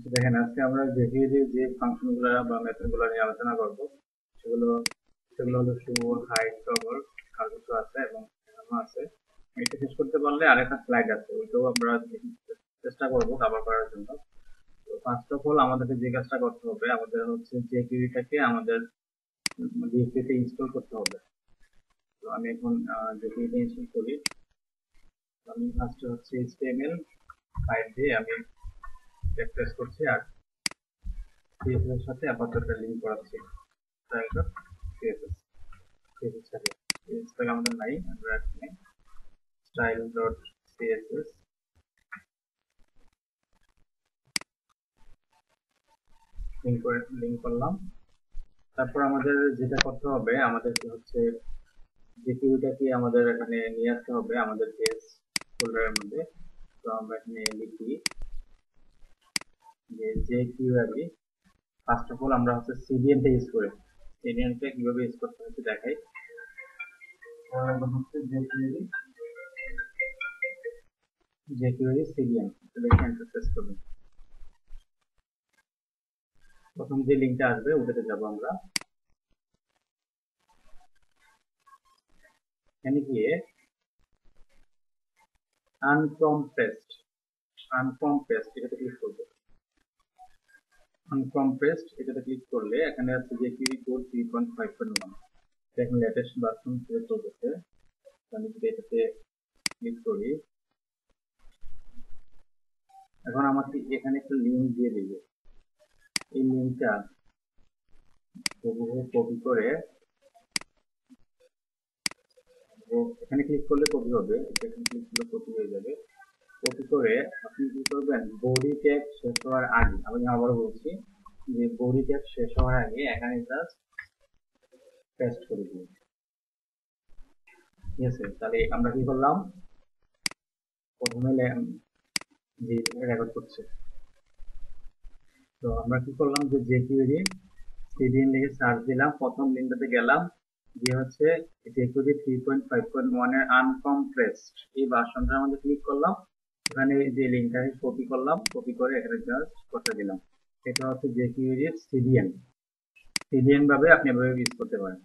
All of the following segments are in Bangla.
দেখেন আজকে আমরা জেভিএর যে ফাংশনগুলো বা মেথডগুলো নিয়ে আলোচনা করব সেগুলো সেগুলো হলো শো, হাইড, টগল আর কিছু আছে এবং আছে। এটা শেষ করতে পারলে আরেকটা স্লাইড আছে, ওইটাও আমরা চেষ্টা করব কভার করার জন্য। তো ফার্স্ট অফ অল আমাদেরকে যে কাজটা করতে হবে, আমাদের হচ্ছে যে কিউরিটাকে আমাদের ডিএসপিতে ইনস্টল করতে হবে। তো আমি এখন যে কিউরিটা ইনস্টল করি, আমি ফার্স্ট হচ্ছে এইচটিএমএল ফাইল দিয়ে আমি প্রেস করছি আর সিএসএস এর সাথে আপাতত একটা লিংক করাচ্ছি। style.css css টাকে আমাদের নাই, আমরা এখানে style.css লিংক করলাম। তারপর আমাদের যেটা করতে হবে, আমাদের হচ্ছে যে কিউটাকে আমাদের এখানে নিয়ে আসতে হবে আমাদের পেজ ফোল্ডারের মধ্যে। তো আমরা এখানে লিখি যে কিউআরবি। ফার্স্ট অফ অল আমরা হচ্ছে সিডিএন টা ইউজ করি। সিডিএন টা কিভাবে ইউজ করতে হচ্ছে দেখাই। হচ্ছে jQuery সিডিএন, এটা দেখে এন্টার প্রেস করবেন। প্রথম যে লিংকটা আসবে ওটাতে যাব আমরা। এখানে গিয়ে আনকম্প্রেসড এটাতে ক্লিক করব। আনকম্প্রেসড এটাতে ক্লিক করলে এখানে আছে যে কিউরি কোড 3.5.1, এখন লেটেস্ট ভার্সন হিসেবে চলতেছে। আমি যদি এটাতে ক্লিক করি, এখন আমাকে এখানে একটা লিংক দিয়ে দিবে। এই লিংকটা কপি করে এখানে ক্লিক করলে কপি হবে, এখানে ক্লিক করলে কপি হয়ে যাবে। কপি করে আপনি কি করবেন, বডি ট্যাগ শেষ হওয়ার আগে, আমি আবারও বলছি যে বডি ট্যাগ শেষ হওয়ার আগে এখানে জাস্ট পেস্ট করে দিন। ঠিক আছে, তাহলে আমরা কি করলাম, প্রথমে যে রেকর্ড করছে। তো আমরা কি করলাম যে jQuery সিডিএন লিখে সার্চ দিলাম, প্রথম লিঙ্কটাতে গেলাম, যে হচ্ছে jQuery 3.5.1 এর আনকম্প্রেসড এই ভার্সনটার মধ্যে ক্লিক করলাম। এখানে যে লিঙ্কটাকে কপি করলাম, কপি করে এখানে জাস্ট বসে দিলাম। এটা হচ্ছে jQuery এর সিডিএন। সিডিএন ভাবে আপনি এভাবে ইউজ করতে পারেন।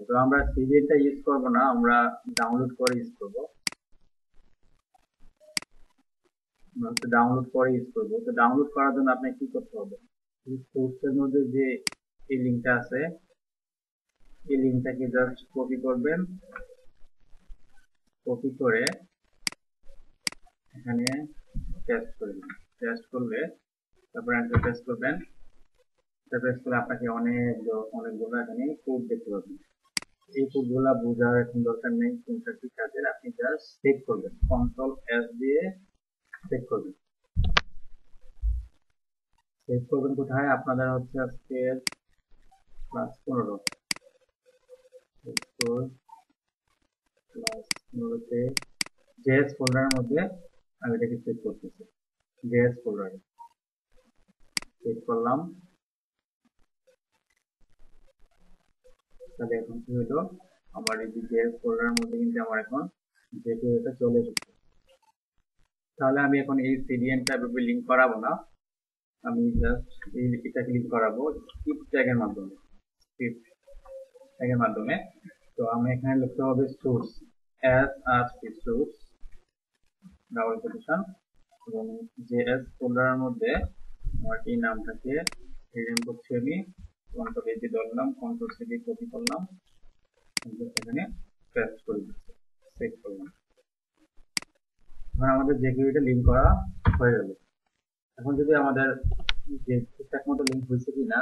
তো আমরা সিডিএনটা ইউজ করব না, আমরা ডাউনলোড করে ইউজ করব। ডাউনলোড করে ইউজ করব। তো ডাউনলোড করার জন্য আপনি কি করতে হবে, সোর্সের মধ্যে যে এই লিংকটা আছে, এই লিংকটাকে জাস্ট কপি করবেন। কপি করে এখানে পেস্ট করবেন। পেস্ট করলে তারপর এন্টার প্রেস করবেন। এন্টার প্রেস করলে আপনাকে অনেকগুলো এখানে কোড দেখতে পাবেন। এই কোডগুলো বোঝার এখন দরকার নেই কোনটা কি কাজের, আপনি জাস্ট সেভ করবেন, কন্ট্রোল এস দিয়ে সেভ করবেন। সেভ করবেন কোথায়, আপনাদের হচ্ছে আজকে ক্লাস 15 ক্লাস 15তে জেএস ফোল্ডারের মধ্যে আমি এটাকে সেভ করতেছি। জেএস ফোল্ডারে সেভ করলাম। তাহলে এখন কি হলো, আমার এই জেএস ফোল্ডারের মধ্যে কিন্তু আমার এখন এটা চলে এসেছে। তাহলে আমি এখন এই সিডিএনটা এভাবে লিংক করাবো না, আমি জাস্ট এটাকে লিংক করাবো স্ক্রিপ্ট ট্যাগের মাধ্যমে। স্ক্রিপ্ট ট্যাগের মাধ্যমে। তো আমি এখানে লিখতে হবে সোর্স, এস আর সোর্স ডাবল কোটেশন, এবং জেএস ফোল্ডারের মধ্যে আমার এই নামটাকে রিনেম করছি আমি। কন্ট্রোল এ দিয়ে ধরলাম, কন্ট্রোল সি দিয়ে কপি করলাম, এখানে পেস্ট করে দিচ্ছি, সেভ করলাম। এখন আমাদের jQuery লিংক করা হয়ে গেল। এখন যদি আমাদের যে ঠিকঠাক মতো লিংক হয়েছে কিনা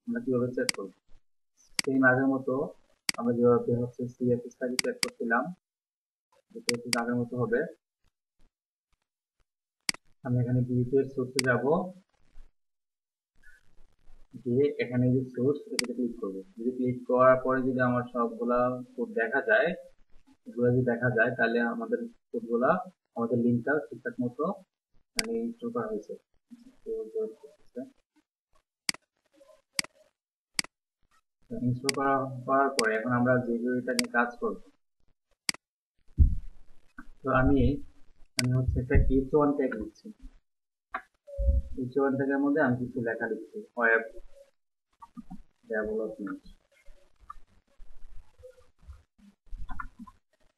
আমরা কিভাবে চেক করব, সেই আগের মতো আমরা যেভাবে হচ্ছে সিএসএস টাকে চেক করছিলাম এটা ঠিক আগের মতো হবে। আমি এখানে ভিউতে সোর্সে যাব, গিয়ে এখানে যে সোর্স এটাতে ক্লিক করব। যদি ক্লিক করার পরে যদি আমার সবগুলা কোড দেখা যায়, এগুলো যদি দেখা যায় তাহলে আমাদের কোডগুলা, আমাদের লিঙ্কটা ঠিকঠাক মতো মানে ইনস্টল করা হয়েছে। ইনস্টল করার পরে এখন আমরা যে এটা নিয়ে কাজ করব। তো আমি হচ্ছে একটা h1 ট্যাগ দিচ্ছি। H1 ট্যাগের মধ্যে আমি কিছু লেখা লিখছি, ওয়েব ডেভেলপমেন্ট,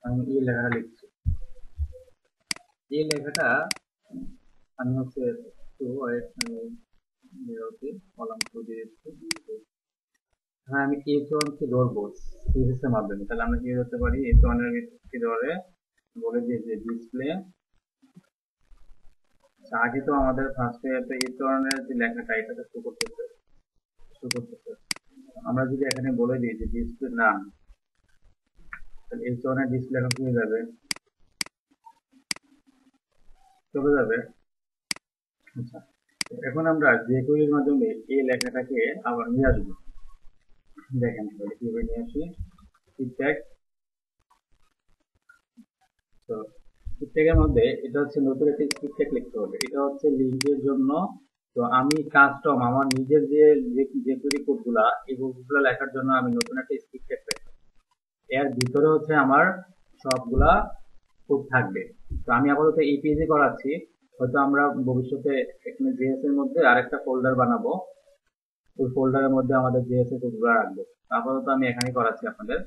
আমি এই লেখাটা লিখছি। এই লেখাটা আমি হচ্ছে একটু আমি কলাম দিয়ে দিচ্ছি। হ্যাঁ, আমি H1 কে ধরবো সিরিজের মাধ্যমে, তাহলে আমরা কি ধরতে পারি, H1 এর ভিত্তি ধরে বলে দিই যে ডিসপ্লে। আগে তো আমাদের ফার্স্টে H1 এর যে লেখাটা এটাতে শো করতেছে। আমরা যদি এখানে বলে দিই যে ডিসপ্লে নাম, তাহলে H1 এর ডিসপ্লে এখন কি হয়ে যাবে, চলে যাবে। আচ্ছা, এখন আমরা jQuery এর মাধ্যমে এই লেখাটাকে আবার নিয়ে আসবো। দেখেন তাহলে কিভাবে নিয়ে আসি। ট্যাগ, তো ট্যাগের মধ্যে এটা হচ্ছে নতুন একটা স্ক্রিপ্ট ট্যাগ লিখতে হবে, এটা হচ্ছে লিঙ্কের জন্য। তো আমি কাস্টম আমার নিজের যে jQuery কোডগুলা, এই কোডগুলো লেখার জন্য আমি নতুন একটা স্ক্রিপ্ট ট্যাগ পাই। এর ভিতরে হচ্ছে আমার সবগুলা কোড থাকবে। তো আমি আপাতত এই পেজে করাচ্ছি, হয়তো আমরা ভবিষ্যতে এখানে জেএস এর মধ্যে আরেকটা ফোল্ডার বানাবো, ওই ফোল্ডারের মধ্যে আমাদের জেএস এর কোডগুলো রাখবো। আপাতত আমি এখানেই করাচ্ছি আপনাদের।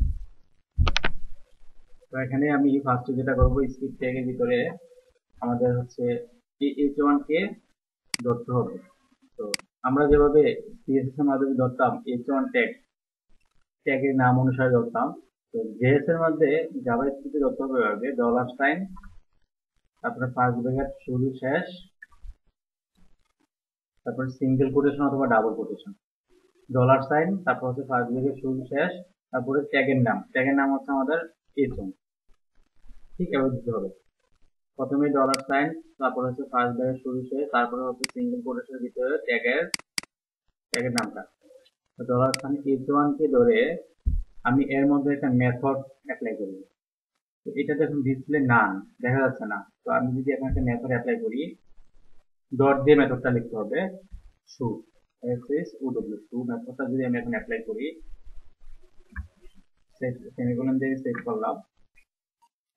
তো এখানে আমি ফার্স্টে যেটা করবো, স্ক্রিপ্ট ট্যাগের ভিতরে আমাদের হচ্ছে H1 কে ধরতে হবে। তো আমরা যেভাবে সিএসএস এর মাধ্যমে ধরতাম H1 ট্যাগের নাম অনুসারে ধরতাম, তো জেএস এর মধ্যে জাভাস্ক্রিপ্টে ধরতে হবে এভাবে $, তারপরে ফার্স্ট ব্র্যাকেট শুরু শেষ, তারপরে সিঙ্গেল কোটেশন অথবা ডাবল কোটেশন, $, তারপর হচ্ছে ফার্স্ট ব্র্যাকেট শুরু শেষ, তারপরে ট্যাগের নাম হচ্ছে আমাদের H1। ঠিক এভাবে দিতে হবে। প্রথমে $, তারপর হচ্ছে ফার্স্ট ব্র্যাকেট শুরু শেষ, তারপরে হচ্ছে সিঙ্গেল কোটেশনের ভিতরে ট্যাগের নামটা। $H1 কে ধরে আমি এর মধ্যে একটা মেথড অ্যাপ্লাই করব। তো এটা দেখুন ডিসপ্লে নাম দেখা যাচ্ছে না, তো আমি যদি এখানে একটা মেথড অ্যাপ্লাই করি, ডট দিয়ে মেথডটা লিখতে হবে শু, শু মেথডটা যদি আমি এখন অ্যাপ্লাই করি, সেমিকোলন দিয়ে সেভ করলাম।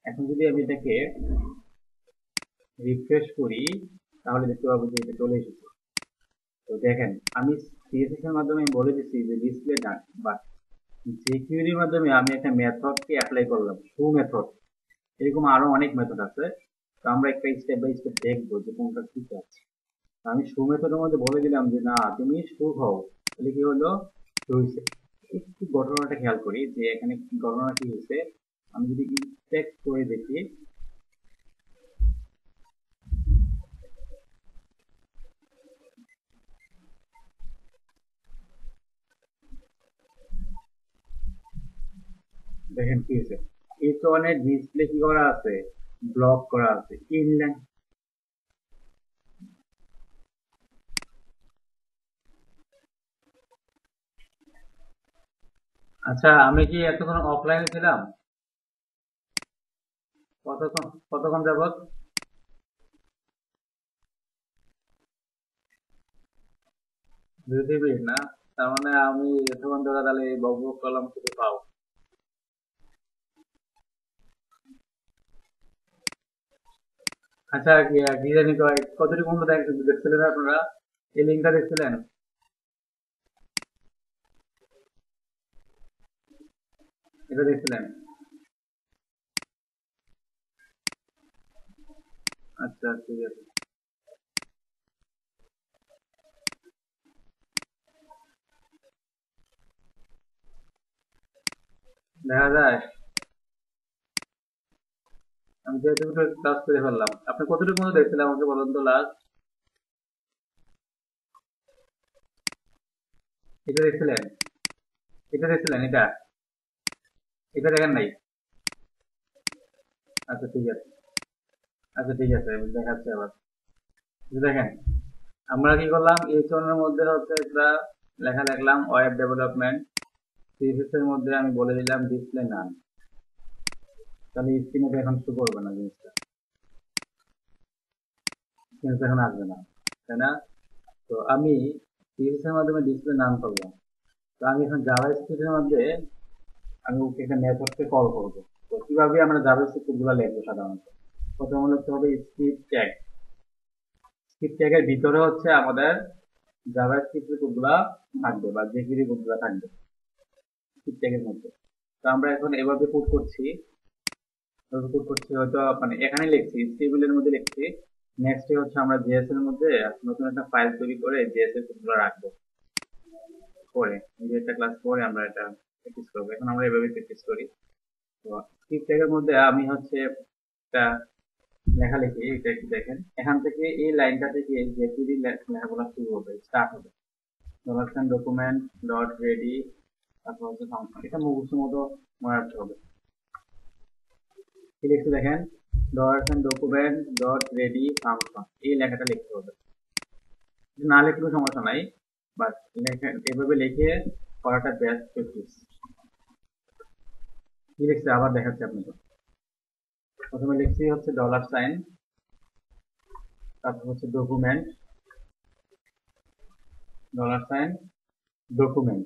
এখন যদি আমি এটাকে রিফ্রেশ করি, তাহলে দেখতে পাবো যে এটা চলে এসেছে। তো দেখেন আমি সিএসএস এর মাধ্যমে বলে দিচ্ছি যে ডিসপ্লে ডান, বাট jQuery এর মাধ্যমে আমি একটা মেথডকে অ্যাপ্লাই করলাম, শু মেথড। এরকম আরো অনেক মেথড আছে, তো আমরা একটা স্টেপ বাই স্টেপ দেখবো যে কোনটা ঠিক আছে। আমি শু মেথডের মধ্যে বলে দিলাম যে না তুমি শু হও, তাহলে কি হলো, হয়েছে। একটু ঘটনাটা খেয়াল করি যে এখানে ঘটনা কি হয়েছে। আমি যদি ইনস্পেক্ট করে দেখি, দেখেন কি হয়েছে, H1 এর ডিসপ্লে কি করা আছে, ব্লক করা আছে ইনলাইন। আচ্ছা, আমি কি এতক্ষণ অফলাইনে ছিলাম, কতক্ষণ যাবত? 2 মিনিট না, তার মানে আমি এতক্ষণ ধরে তাহলে এই বক বক করলাম কিছু পাও। আচ্ছা, কি জানি কয় কতটুকু পর্যন্ত দেখছিলেন আপনারা, এই লিঙ্কটা দেখছিলেন, এটা দেখছিলেন? আচ্ছা ঠিক আছে, দেখা যায়। আমি তো এতটুকু কাজ করে ফেললাম, আপনি কতটুকু পর্যন্ত দেখছিলেন আমাকে বলুন তো লাস্ট। এটা দেখছিলেন, এটা এটা দেখেন নাই? আচ্ছা ঠিক আছে, আচ্ছা ঠিক আছে, আমি দেখাচ্ছি আবার। এই দেখেন আমরা কি করলাম, H1 এর মধ্যে হচ্ছে একটা লেখা লিখলাম ওয়েব ডেভেলপমেন্ট, সিএসএস এর মধ্যে আমি বলে দিলাম ডিসপ্লে নাম। তাহলে স্ক্রিনে এখন শো করবে না জিনিসটা, স্ক্রিনে এখন আসবে না, তাই না? তো আমি সিএসএস এর মাধ্যমে ডিসপ্লে নাম করলাম। তো আমি এখন জাভাস্ক্রিপ্ট এর মধ্যে আমি ওকে একটা মেথডকে কল করবো। তো কিভাবে আমরা জাভাস্ক্রিপ্ট গুলো লিখবো সাধারণত, প্রথমে লিখতে হবে স্ক্রিপ্ট ট্যাগ। স্ক্রিপ্ট ট্যাগের ভিতরে হচ্ছে আমাদের জাভাস্ক্রিপ্ট এর কোডগুলা থাকবে বা জেকিউরি কোডগুলা থাকবে স্ক্রিপ্ট ট্যাগের মধ্যে। তো আমরা এখন এভাবে কোড করছি হয়তো মানে এখানে লিখছি টেবিলের মধ্যে লিখছি। নেক্সট হচ্ছে আমরা জেএস এর মধ্যে নতুন একটা ফাইল তৈরি করে জেএস এর কোডগুলো রাখবো। পরে একটা ক্লাস পরে আমরা এটা প্র্যাকটিস করবো। এখন আমরা এভাবে প্র্যাকটিস করি। তো স্ক্রিপ্ট ট্যাগের মধ্যে আমি হচ্ছে একটা লেখালেখি, এটা একটু দেখেন। এখান থেকে এই লাইনটা থেকে জেপিডি লেখাগুলো শুরু হবে, স্টার্ট হবে। ডকুমেন্ট ডট রেডি, তারপর হচ্ছে ফাংশন। এটা মুখস্থ মতো মনে রাখতে হবে। কি লিখতে দেখেন, ডকুমেন্ট ডট রেডি ফাংশন, এই লেখাটা লিখতে হবে। না লিখলেও সমস্যা নাই, বাট এভাবে লিখে করাটা বেস্ট প্র্যাকটিস। কি লিখছে আবার দেখাচ্ছি আপনাকে। প্রথমে লিখছি হচ্ছে $, তারপর হচ্ছে ডকুমেন্ট ডকুমেন্ট,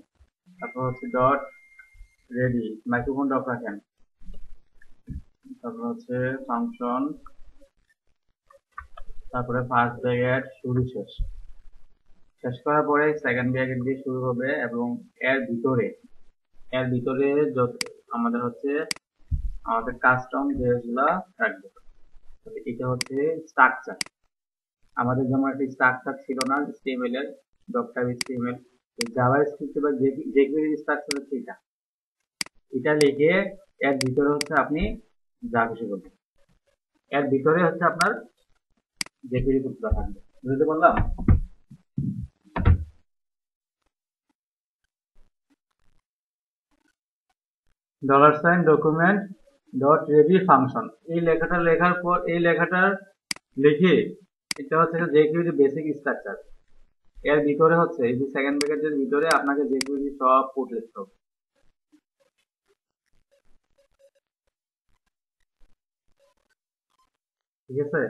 তারপর হচ্ছে ডট রেডি, মাইক্রোফোনটা অফ রাখেন। তারপর হচ্ছে ফাংশন, তারপরে ফার্স্ট ব্র্যাকেট শুরু শেষ। শেষ করার পরে সেকেন্ড ব্র্যাকেট দিয়ে শুরু হবে এবং এর ভিতরে আমাদের হচ্ছে আমাদের কাস্টম যেগুলা থাকবে। এটা হচ্ছে স্ট্রাকচার। আমাদের যেমন একটা স্ট্রাকচার ছিল না HTML এর, ডকটাইপ HTML, জাভাস্ক্রিপ্ট বা jQuery স্ট্রাকচার হচ্ছে এটা লিখে এর ভিতরে হচ্ছে আপনি যা খুশি করবেন। এর ভিতরে হচ্ছে আপনার jQuery কোডটা থাকবে। বুঝতে পারলাম? $document dot ready ফাংশন, এই লেখাটা লেখার পর এই লেখাটার লিখে এটা হচ্ছে jQuery বেসিক স্ট্রাকচার। এর ভিতরে হচ্ছে এই যে সেকেন্ড ব্র্যাকেটের ভিতরে আপনাকে jQuery সব কোড লিখতে হবে। ঠিক আছে?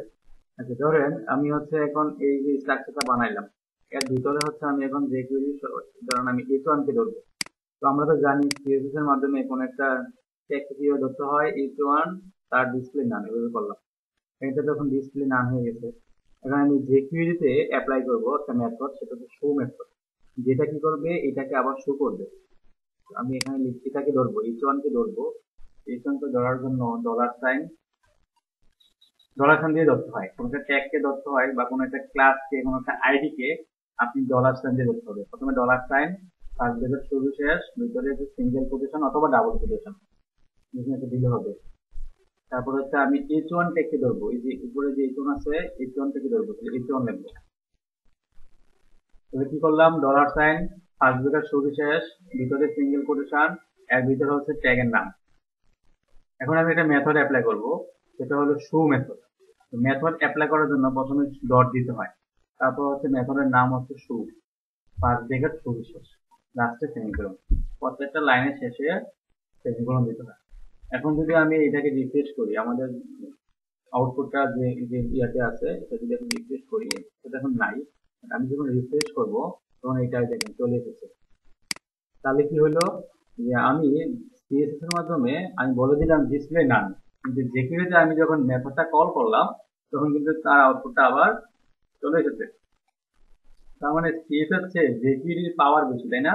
আচ্ছা, ধরেন আমি হচ্ছে এখন এই যে স্ট্রাকচারটা বানাইলাম, এর ভিতরে হচ্ছে আমি এখন jQuery, ধরেন আমি h1 কে ধরবো। তো আমরা তো জানি CSS এর মাধ্যমে কোন একটা টেক্সট কিভাবে ধরতে হয়, h1 তার ডিসপ্লে নাম, এভাবে করলাম। এটা যখন ডিসপ্লে নাম হয়ে গেছে, এখন আমি jQuery তে অ্যাপ্লাই করব একটা মেথড, সেটা হচ্ছে শো মেথড, যেটা কি করবে এটাকে আবার শো করবে। আমি এখানে এটাকে ধরবো, h1 কে ধরবো। h1 কে ধরার জন্য $সাইন দিয়ে ধরতে হয়, কোনো একটা ট্যাগ কে ধরতে হয় বা কোনো একটা ক্লাস কে, কোনো একটা আইডি কে আপনি $সাইন দিয়ে ধরতে হবে। প্রথমে $সাইন, ফার্স্ট ব্র্যাকেট শুরু শেষ, ভিতরে সিঙ্গেল কোটেশন অথবা ডাবল কোটেশন দিলে হবে। তারপর হচ্ছে আমি h1 টেককে ধরবো, এই যে উপরে যে h1 আছে h1 থেকে ধরবো, তাহলে h1 লিখবো। তাহলে কি করলাম, $সাইন, ফার্স্ট ব্র্যাকেট শুরু শেষ, ভিতরে সিঙ্গেল কোটেশন, এর ভিতরে হচ্ছে ট্যাগের নাম। এখন আমি একটা মেথড অ্যাপ্লাই করব, সেটা হলো শো মেথড। মেথড অ্যাপ্লাই করার জন্য প্রথমে ডট দিতে হয়, তারপর হচ্ছে মেথডের নাম হচ্ছে শো, ফার্স্ট ব্র্যাকেট শুরু শেষ, লাস্টে সেমিকোলন, প্রত্যেকটা লাইনের শেষে সেমিকোলন দিতে হয়। এখন যদি আমি এটাকে রিফ্রেশ করি, আমাদের আউটপুটটা যে ইয়াতে আছে এটা যদি আমি রিফ্রেশ করি, সেটা এখন নাই। আমি যখন রিফ্রেশ করব তখন এটা দেখেন চলে এসেছে। তাহলে কি হলো, যে আমি CSS এর মাধ্যমে আমি বলে দিলাম ডিসপ্লে নাম, কিন্তু jQuery-তে আমি যখন মেথডটা কল করলাম তখন কিন্তু তার আউটপুটটা আবার চলে এসেছে। তার মানে CSS চেয়ে jQuery পাওয়ার বেশি, তাই না?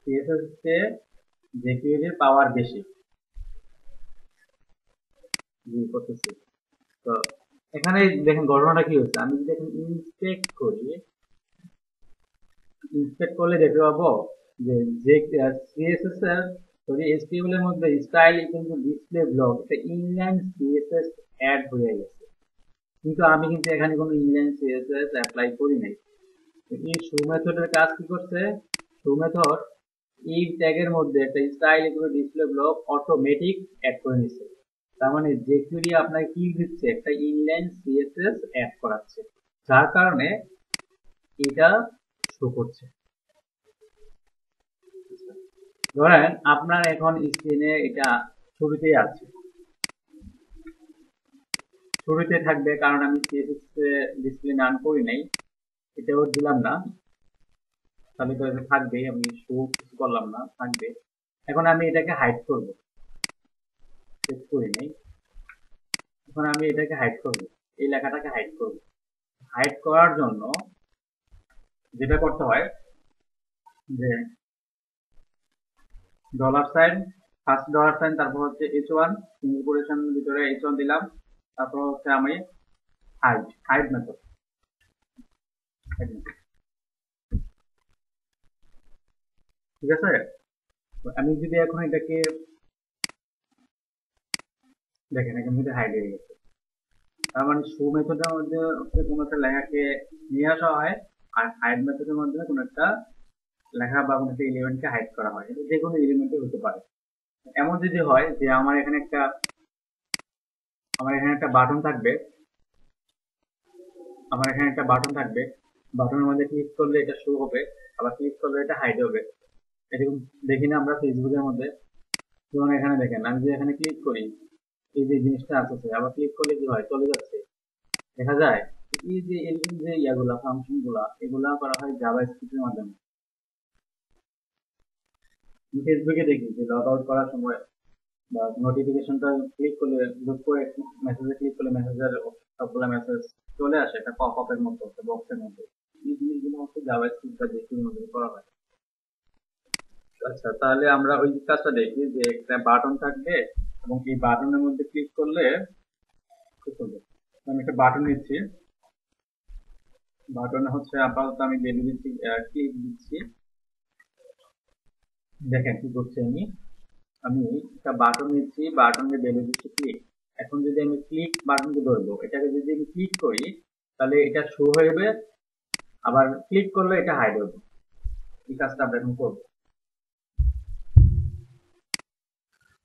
CSS চেয়ে jQuery পাওয়ার বেশি। করতেছি। তো এখানে দেখেন ঘটনাটা কি হচ্ছে, আমি যদি এখন ইন্সপেক্ট করলে দেখতে পাবো যে CSS এর HTML এর মধ্যে style equal to display block, এটা ইনলাইন CSS অ্যাড হয়ে গেছে, কিন্তু আমি কিন্তু এখানে কোনো ইনলাইন CSS অ্যাপ্লাই করি নাই। এই শো মেথডের কাজ কি করছে, শো মেথড এই ট্যাগের মধ্যে একটা style equal to display block automatic add করে নিচ্ছে। তার মানে jQuery আপনাকে কি দিচ্ছে, একটা ইনলাইন CSS অ্যাড করাচ্ছে, যার কারণে এটা শো করছে। ধরেন আপনার এখন স্ক্রিনে এটা শুরুতেই আছে, শুরুতে থাকবে, কারণ আমি CSS ডিসপ্লে নাম করি নাই, এটাও দিলাম না, তাহলে তো এটা থাকবেই, আমি শো কিছু করলাম না, থাকবে। এখন আমি এটাকে হাইড করব, সেট করি নাই, এখন আমি এটাকে হাইড করব। এই লেখাটাকে হাইড করব। হাইড করার জন্য যেটা করতে হয় যে dollar sign, first dollar sign, তারপর হচ্ছে h1 সিঙ্গেল কোটেশনের ভিতরে h1 দিলাম, তারপর হচ্ছে আমি হাইড মেথড। ঠিক আছে, আমি যদি এখন এটাকে দেখেন এখান থেকে হাইড হয়ে গেছে, তার মানে শো মেথডের মধ্যে কোনো একটা লেখাকে নিয়ে আসা হয়, আর হাইড মেথডের মাধ্যমে কোনো একটা লেখা বা কোনো একটা এলিমেন্টকে হাইড করা হয়। এটা যে কোনো এলিমেন্টে হতে পারে। এমন যদি হয় যে আমার এখানে একটা বাটন থাকবে, বাটনের মধ্যে ক্লিক করলে এটা শো হবে, আবার ক্লিক করলে এটা হাইড হবে। এরকম দেখি না আমরা ফেসবুকের মধ্যে? যেমন এখানে দেখেন, আমি যদি এখানে ক্লিক করি, এই যে জিনিসটা আসছে, আবার ক্লিক করলে কি হয়, চলে যাচ্ছে, দেখা যায়। এই যে এরকম যে ইয়াগুলা, ফাংশন গুলা, এগুলা করা হয় জাভাস্ক্রিপ্টের মাধ্যমে। ফেসবুকে দেখি যে লগ আউট করার সময় বা নোটিফিকেশনটা ক্লিক করলে, লুক করে মেসেজে ক্লিক করলে মেসেজের সবগুলা মেসেজ চলে আসে একটা পপ আপের মতো, একটা বক্সের মধ্যে। এই জিনিসগুলো হচ্ছে জাভাস্ক্রিপ্ট বা জেসির মধ্যে করা হয়। আচ্ছা, তাহলে আমরা ওই কাজটা দেখি যে একটা বাটন থাকবে এবং এই বাটনের মধ্যে ক্লিক করলে কি করবে। আমি একটা বাটন নিচ্ছি, বাটনে হচ্ছে আপাতত আমি ভ্যালু দিচ্ছি, ক্লিক দিচ্ছি। দেখেন কি করছি আমি, আমি একটা বাটন নিচ্ছি, বাটনে ভ্যালু দিচ্ছি ক্লিক। এখন যদি আমি ক্লিক বাটনকে ধরবো, এটাকে যদি আমি ক্লিক করি তাহলে এটা শো হয়ে, আবার ক্লিক করলে এটা হাইড হবে। এই কাজটা আমরা এখন করবো।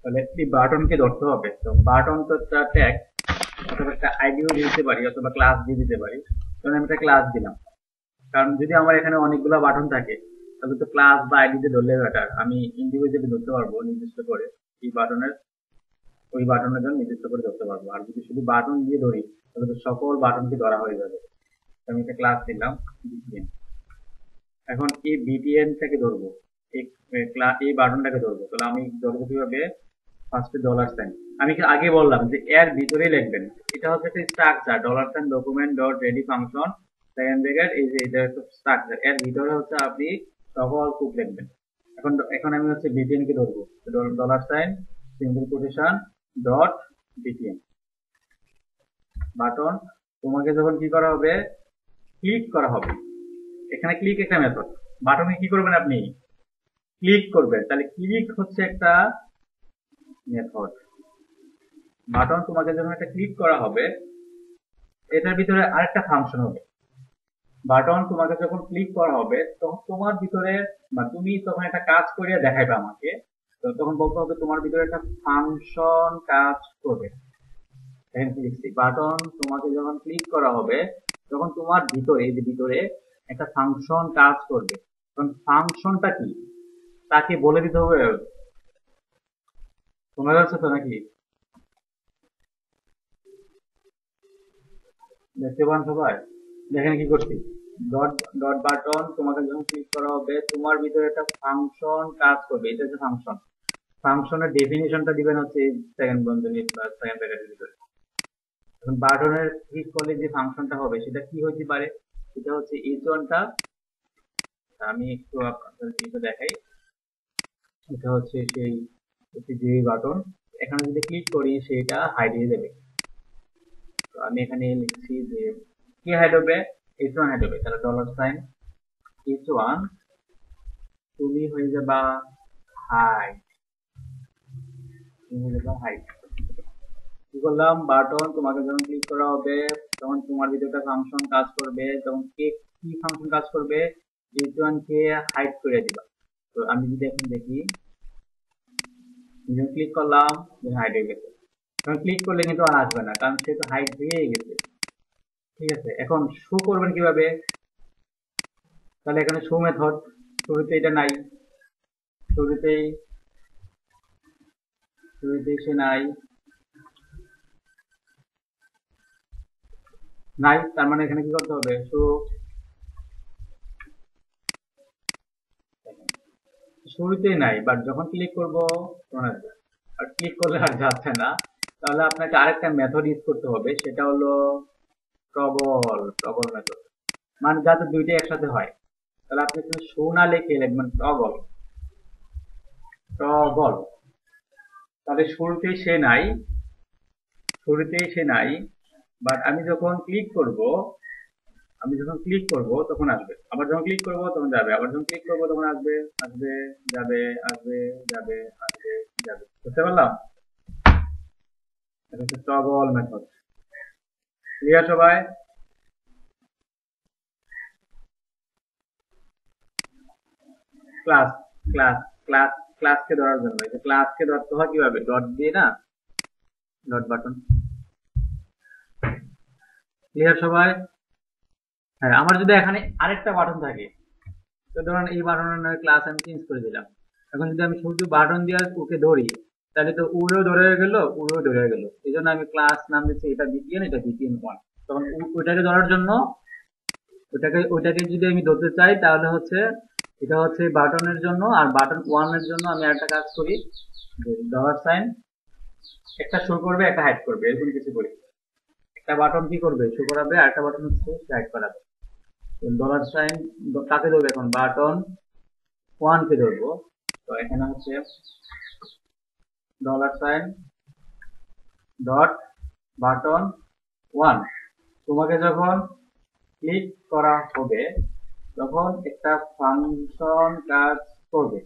তাহলে এই বাটনকে ধরতে হবে। তো বাটন তো একটা ট্যাগ অথবা একটা আইডিও দিয়ে দিতে পারি, অথবা ক্লাস দিয়ে দিতে পারি। তখন আমি একটা ক্লাস দিলাম, কারণ যদি আমার এখানে অনেকগুলো বাটন থাকে তাহলে তো ক্লাস বা আইডিতে ধরলে বেটার। আমি ইন্ডিভিজুয়ালি ধরতে পারবো নির্দিষ্ট করে, এই বাটনের ওই বাটনের জন্য নির্দিষ্ট করে ধরতে পারবো। আর যদি শুধু বাটন দিয়ে ধরি তাহলে তো সকল বাটনকে ধরা হয়ে যাবে। আমি একটা ক্লাস দিলাম বিটিএন। এখন এই বিটিএনটাকে ধরবো, এই বাটনটাকে ধরবো, তাহলে আমি ধরবো কিভাবে? ফার্স্টে ডলার সাইন, আমি আগে বললাম যে এর ভিতরেই লিখবেন। এটা হচ্ছে একটা structure, dollar sign document dot ready function second bracket, এই যে এটা একটা স্ট্রাকচার, এর ভিতরে হচ্ছে আপনি সকল কোড লিখবেন। এখন আমি হচ্ছে বিটিএন কে ধরবো, dollar sign single quotation dot BTN button. তোমাকে যখন কি করা হবে, ক্লিক করা হবে, এখানে ক্লিক একটা মেথড, বাটনে কি করবেন আপনি, ক্লিক করবেন। তাহলে ক্লিক হচ্ছে একটা মেথড। বাটন তোমাকে যখন একটা ক্লিক করা হবে, এটার ভিতরে আরেকটা ফাংশন হবে। বাটন তোমাকে যখন ক্লিক করা হবে তখন তোমার ভিতরে, বা তুমি তখন একটা কাজ করিয়া দেখাইবে আমাকে, তো তখন বলতে হবে তোমার ভিতরে একটা ফাংশন কাজ করবে। এখানে কি লিখছি, বাটন তোমাকে যখন ক্লিক করা হবে তখন তোমার ভিতরে, এই যে ভিতরে একটা ফাংশন কাজ করবে। কারণ ফাংশনটা কি তাকে বলে দিতে হবে। শোনা যাচ্ছে তো নাকি? দেখতে পান সবাই? দেখেন কি করছি, ডট ডট বাটন তোমাকে যখন ক্লিক করা হবে তোমার ভিতরে একটা ফাংশন কাজ করবে। এটা হচ্ছে ফাংশন। ফাংশনের ডেফিনিশনটা দিবেন হচ্ছে সেকেন্ড বন্ধনী বা সেকেন্ড ব্র্যাকেটের ভিতরে। এখন বাটনের ক্লিক করলে যে ফাংশনটা হবে সেটা কি হতে পারে, সেটা হচ্ছে h1টা। আমি একটু আপনাদের এটা দেখাই, এটা হচ্ছে সেই যে বাটন, এখানে যদি ক্লিক করি সেটা হাইড হয়ে যাবে। তো আমি এখানে লিখছি যে কি হাইড হবে, h1 হাইড হবে। তাহলে ডলার সাইন h1 তুমি হয়ে যাবা হাইড, তুমি হয়ে যাবা হাইড। কি করলাম, বাটন তোমাকে যখন ক্লিক করা হবে তখন তোমার ভিতরে একটা ফাংশন কাজ করবে, তখন কি ফাংশন কাজ করবে, h1 কে হাইড করে দিবা। তো আমি যদি এখন দেখি, যখন ক্লিক করলাম হাইড হয়ে গেছে। এখন ক্লিক করলে কিন্তু আর আসবে না, কারণ সে তো হাইড হয়ে গেছে। ঠিক আছে, এখন শো করবেন কিভাবে, তাহলে এখানে শো মেথড, শুরুতে এটা নাই, শুরুতেই সে নাই, তার মানে এখানে কি করতে হবে, শো, শুরুতেই নাই, বাট যখন ক্লিক করবো তখন আসবে। আর ক্লিক করলে আর যাচ্ছে না, তাহলে আপনাকে আরেকটা মেথড ইউজ করতে হবে, সেটা হলো টগল মেথড, মানে যাতে দুইটাই একসাথে হয়। তাহলে আপনি এখানে শো না লিখে লিখবেন টগল। তাহলে শুরুতেই সে নাই, বাট আমি যখন ক্লিক করব তখন আসবে, আবার যখন ক্লিক করব তখন যাবে, আবার যখন ক্লিক করব তখন আসবে, আসবে, যাবে, আসবে, যাবে, আসবে, যাবে। বুঝতে পারলাম? এটা হচ্ছে টগল মেথড। ক্লিয়ার সবাই? ক্লাস ক্লাস ক্লাস ক্লাসকে ধরার জন্য, এই যে ক্লাসকে ধরতে হয় কিভাবে, ডট দিয়ে না, ডট বাটন। ক্লিয়ার সবাই? হ্যাঁ, আমার যদি এখানে আরেকটা বাটন থাকে, তো ধরুন এই বাটনের ক্লাস আমি চেঞ্জ করে দিলাম, এখন যদি আমি শুধু বাটন দিয়ে ওকে ধরি, তাহলে তো উড়েও ধরে গেল। এই জন্য আমি ক্লাস নাম দিচ্ছি এটা বিপিএন, এটা বিপিএন 1। তখন ওইটাকে ধরার জন্য, ওইটাকে যদি আমি ধরতে চাই, তাহলে হচ্ছে এটা হচ্ছে বাটনের জন্য, আর বাটন 1 এর জন্য আমি একটা কাজ করি, ডলার সাইন একটা শো করবে, একটা হাইড করবে, এরকম কিছু করি। একটা বাটন কি করবে, শো করাবে, আর একটা বাটন হচ্ছে হাইড করাবে। ডলার সাইন কাকে ধরবে, এখন বাটন 1 কে ধরবো। তো এখানে হচ্ছে ডলার সাইন ডট বাটন 1। তোমাকে যখন ক্লিক করা হবে তখন একটা ফাংশন কাজ করবে।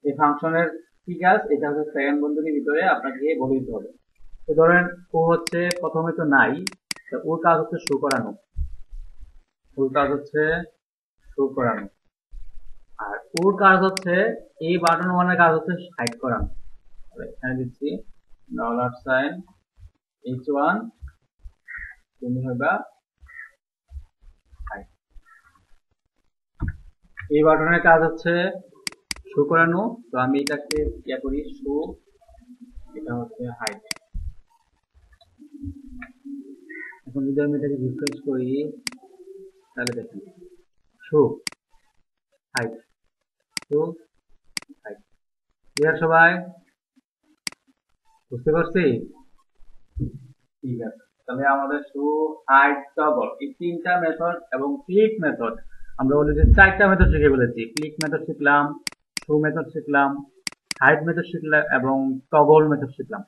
এই ফাংশনের কি কাজ, এটা হচ্ছে সেকেন্ড বন্ধনীর ভিতরে আপনাকে বলে দিতে হবে। তো ধরেন ও হচ্ছে প্রথমে তো নাই, তো ওর কাজ হচ্ছে শো করানো, আর ওর কাজ হচ্ছে, এই বাটন 1 এর কাজ হচ্ছে হাইড করানো। এখানে দিচ্ছি ডলার সাইন H1, তুমি হইবা হাইড। এই বাটনের কাজ হচ্ছে শো করানো, তো আমি এটাকে ইয়া করি শো, এটা হচ্ছে হাইড। এখন যদি আমি এটাকে রিফ্রেশ করি, তাহলে দেখেন show, hide, show, hide. Clear সবাই? বুঝতে পারছি? ঠিক আছে, তাহলে আমাদের শো, হাইড, টগল এই তিনটা মেথড এবং ক্লিক মেথড, আমরা অলরেডি 4টা মেথড শিখে ফেলেছি। ক্লিক মেথড শিখলাম, শো মেথড শিখলাম, হাইড মেথড শিখলাম এবং টগল মেথড শিখলাম।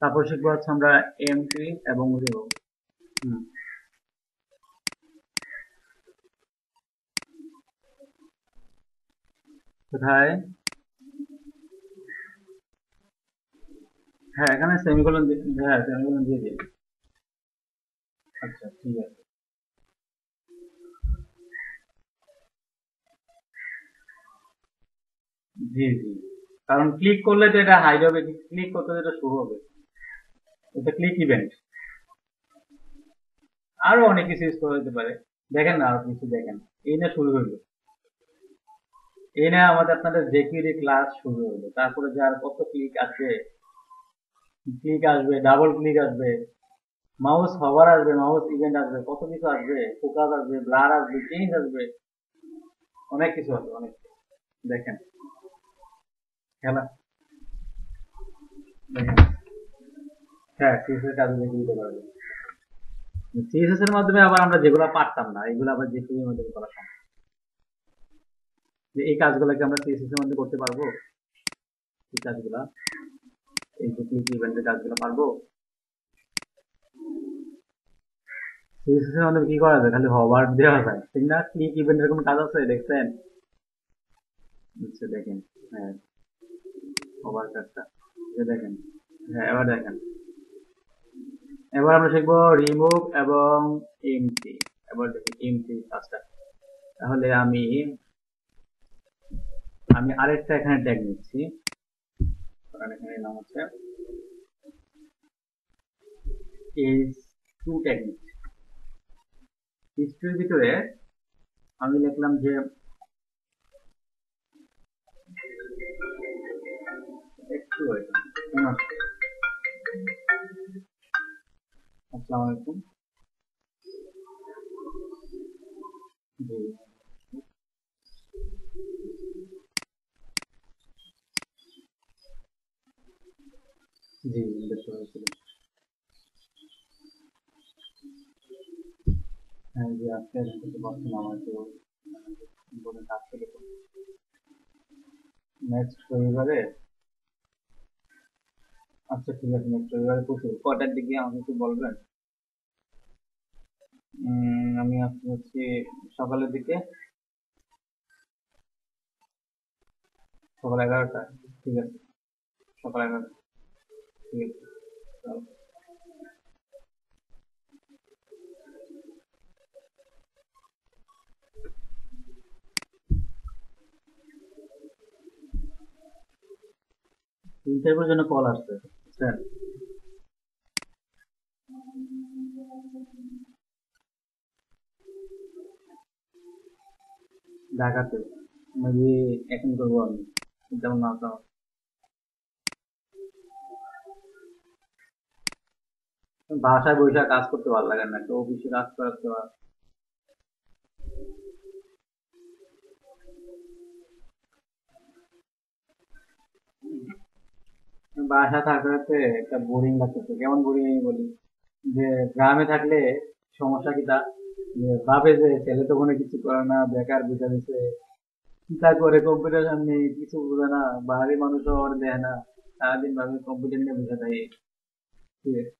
তারপর শিখবো হচ্ছে আমরা এমটি এবং কোথায়, হ্যাঁ এখানে সেমিকোলন, হ্যাঁ সেমিকোলন দিয়ে দিই। আচ্ছা ঠিক আছে। জি জি, কারণ ক্লিক করলে তো এটা হাইড হবে, ক্লিক করতে এটা শুরু হবে, এটা ক্লিক ইভেন্ট। আরো অনেক কিছু ইউজ করা যেতে পারে, দেখেন না আরো কিছু দেখেন। এই না শুরু হইলো, এই না আমাদের আপনাদের জেকিউরি ক্লাস শুরু হলো, তারপরে যে আর কত ক্লিক আসবে, ডাবল ক্লিক আসবে, মাউস হভার আসবে, মাউস ইভেন্ট আসবে, কত কিছু আসবে, ফোকাস আসবে, ব্লার আসবে, চেঞ্জ আসবে, অনেক কিছু আসবে, অনেক কিছু। দেখেন খেলা, দেখেন, হ্যাঁ সিএসএস কাজে দেখে দিতে পারবে। সিএসএস এর মাধ্যমে আবার আমরা যেগুলো পারতাম না, এগুলো আবার জেকিউরি এর মাধ্যমে করা সম্ভব। যে এই কাজগুলোকে আমরা সিএসএস এর মধ্যে করতে পারবো, এই কাজগুলা, এই যে ক্লিক ইভেন্টের কাজগুলো পারবো। সিএসএস এর মাধ্যমে কি করা যায়, খালি হভার দেওয়া যায়, ঠিক না? ক্লিক ইভেন্টের কোনো কাজ আছে দেখছেন? আচ্ছা দেখেন, হ্যাঁ হভার কাজটা, দেখেন, হ্যাঁ এবার দেখেন, এবার আমরা শিখবো রিমুভ এবং এমটি। এবার দেখি এমটি কাজটা, তাহলে আমি আমি আরেকটা এখানে ট্যাগ নিচ্ছি, কারণ এখানে নাম হচ্ছে h2 ট্যাগ নিচ্ছি। হিস্ট্রির ভিতরে আমি লিখলাম যে একটু আসসালামু আলাইকুম, জি জি, বুঝতে পেরেছি। হ্যাঁ, যে আজকে করতে পারছি না, আমার তো বলে কাজ থেকে নেক্সট রবিবারে। আচ্ছা ঠিক আছে, নেক্সট রবিবারে প্রচুর কটার দিকে আমাকে একটু বলবেন? আমি আসতে হচ্ছে সকালের দিকে, সকাল 11টা। ঠিক আছে, সকাল 11টা। ঠিক আছে, চলো। 3টার জন্য কল আসছে, বুঝছেন? ঢাকাতে মেবি এখন করবো আমি, যেমন না তেমন। বাসায় বসে কাজ করতে ভালো লাগে না, তো অফিসে কাজ করাতে হয়। বাসা থাকতে একটা বোরিং লাগতেছে। কেমন বোরিং আমি বলি, যে গ্রামে থাকলে সমস্যা কিটা, যে ভাবে যে ছেলে তো কোনো কিছু করে না, বেকার বসে দিছে, চিন্তা করে কম্পিউটার সামনে কিছু বোঝে না, বাড়ির মানুষও ওর দেয় না, সারাদিন ভাবে কম্পিউটার নিয়ে বসে থাকে। ঠিক আছে?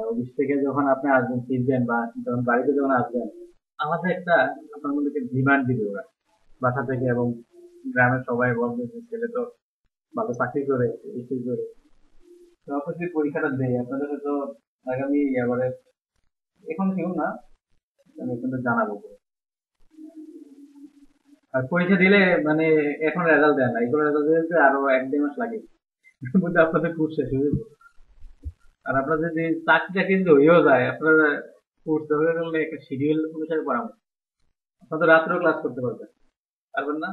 অফিস থেকে যখন আপনি আসবেন, ফিরবেন, বা যখন বাড়িতে যখন আসবেন, আমাদের একটা আপনার মধ্যে ডিমান্ড দিবে ওরা বাসা থেকে, এবং গ্রামের সবাই বলবে যে ছেলে তো ভালো চাকরি করে, এই করে। তো আপনার যদি পরীক্ষাটা দেয়, আপনাদের হয়তো আগামী এবারে, এখন কেউ না, আমি কিন্তু জানাবো। আর পরীক্ষা দিলে মানে এখন রেজাল্ট দেয় না, এগুলো রেজাল্ট দিতে আরো 1-2 মাস লাগে, এর মধ্যে আপনাদের কোর্স শেষ হয়ে যাবে। আর আপনার যদি চাকরিটা কিন্তু হয়েও যায়, আপনার কোর্স হয়ে গেলে একটা শিডিউল অনুসারে পড়াবো। আপনার তো রাত্রেও ক্লাস করতে পারবেন, পারবেন না?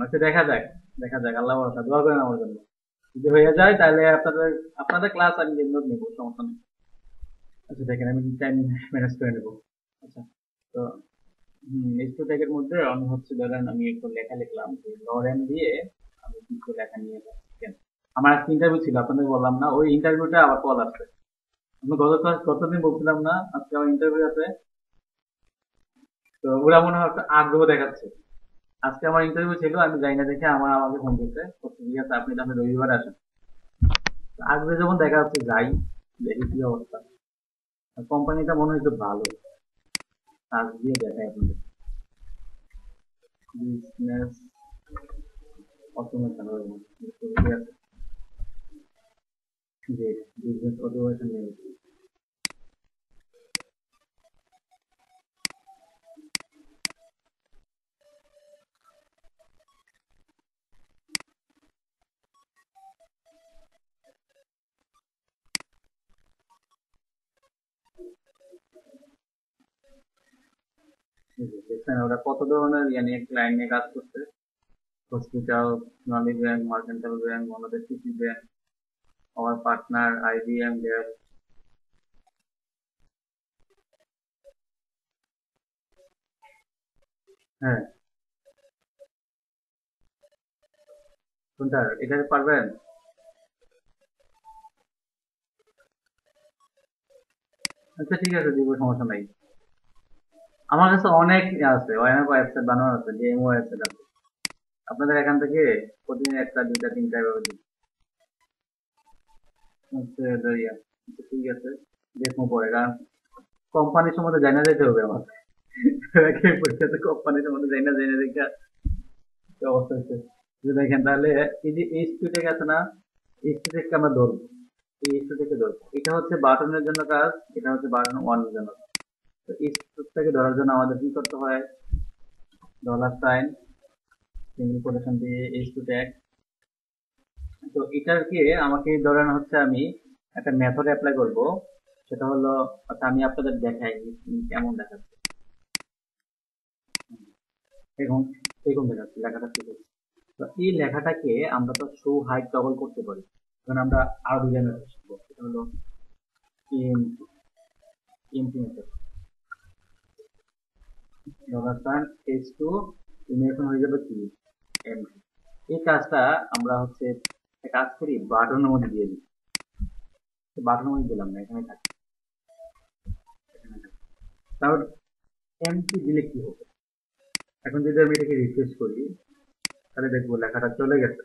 আচ্ছা, দেখা যাক, দেখা যাক, আল্লাহ ভরসা, দোয়া করেন আমার জন্য। যদি হয়ে যায় তাহলে আপনাদের আপনাদের ক্লাস আমি যেগুলো নেবো, সমস্যা নেই। আচ্ছা দেখেন, আমি টাইম ম্যানেজ করে নেবো। আচ্ছা, তো একটু ট্যাগের মধ্যে আমি হচ্ছে ধরেন আমি একটু লেখা লিখলাম যে লরেন দিয়ে আমি কিছু লেখা নিয়ে যাচ্ছি। আমার আজকে ইন্টারভিউ ছিল, আপনাদের বললাম না, ওই ইন্টারভিউটা আবার কল আসছে। আমি গতদিন বলছিলাম না আজকে আমার ইন্টারভিউ আছে। তো ওরা মনে হয় একটা আগ্রহ দেখাচ্ছে। আজকে আমার ইন্টারভিউ ছিল, আমি যাই না দেখে আমাকে ফোন করছে, বলছে, ঠিক আছে আপনি তাহলে রবিবার আসেন। আগ্রহ যখন দেখা যাচ্ছে, যাই, দেখি কি অবস্থা। কোম্পানিটা মনে হয় একটু ভালো, কাজ দিয়ে দেখায় আপনাদের। বিজনেস অটোমেশন, যে বিজনেস অটোমেশন নিয়ে। দেখছেন ওরা কত ধরনের ইয়ে নিয়ে, ক্লায়েন্ট নিয়ে কাজ করছে। হসপিটাল, সোনালী ব্যাংক, মার্কেন্টাইল ব্যাংক, বাংলাদেশ কৃষি ব্যাংক, আমার পার্টনার আইবিএম গ্যাস। হ্যাঁ, কোনটা এটা পারবেন? আচ্ছা ঠিক আছে, দিব, সমস্যা নাই। আমার কাছে অনেক আছে, অনেক ওয়েবসাইট বানানো আছে, ডেমো ওয়েবসাইট আছে। আপনাদের এখান থেকে প্রতিদিন একটা, দুইটা, তিনটা এভাবে দিই। হচ্ছে ইয়া। আচ্ছা, ঠিক আছে, দেখবো পরে, কারণ কোম্পানির সম্বন্ধে জানা যেতে হবে আমার। পরীক্ষাতে কোম্পানির সম্বন্ধে জানা দেখে কি অবস্থা হচ্ছে। যে দেখেন তাহলে, এই যে এইচ টু টেক আছে না, এইচ টু টেককে আমরা ধরবো, এই এইচ টু টেকে ধরবো। এটা হচ্ছে বাটনের জন্য কাজ, এটা হচ্ছে বাটন ওয়ানের জন্য কাজ। তো এইচ টু থেকে ধরার জন্য আমাদের কি করতে হয়? $, সিঙ্গেল কোটেশন দিয়ে এইচ টু ট্যাগ। তো এটাকে আমাকে ধরেন হচ্ছে আমি একটা মেথড অ্যাপ্লাই করব। সেটা হলো, আচ্ছা আমি আপনাদের দেখাই কেমন দেখাচ্ছে। এখন এরকম দেখাচ্ছে, লেখাটা ঠিক আছে। তো এই লেখাটাকে আমরা তো শো হাইট টগল করতে পারি। এখন আমরা আরো ডিজাইন শিখবো, সেটা হলো ইএমপি মেথড। $h2 এখন হয়ে যাবে কি, এমপি। এই কাজটা আমরা হচ্ছে একটা কাজ করি, বাটনের মধ্যে দিয়ে দিই। বাটন মধ্যে দিলাম না, এখানে থাকে। তাহলে এমটি দিলে কি হবে? এখন যদি আমি এটাকে রিফ্রেশ করি তাহলে দেখবো লেখাটা চলে গেছে।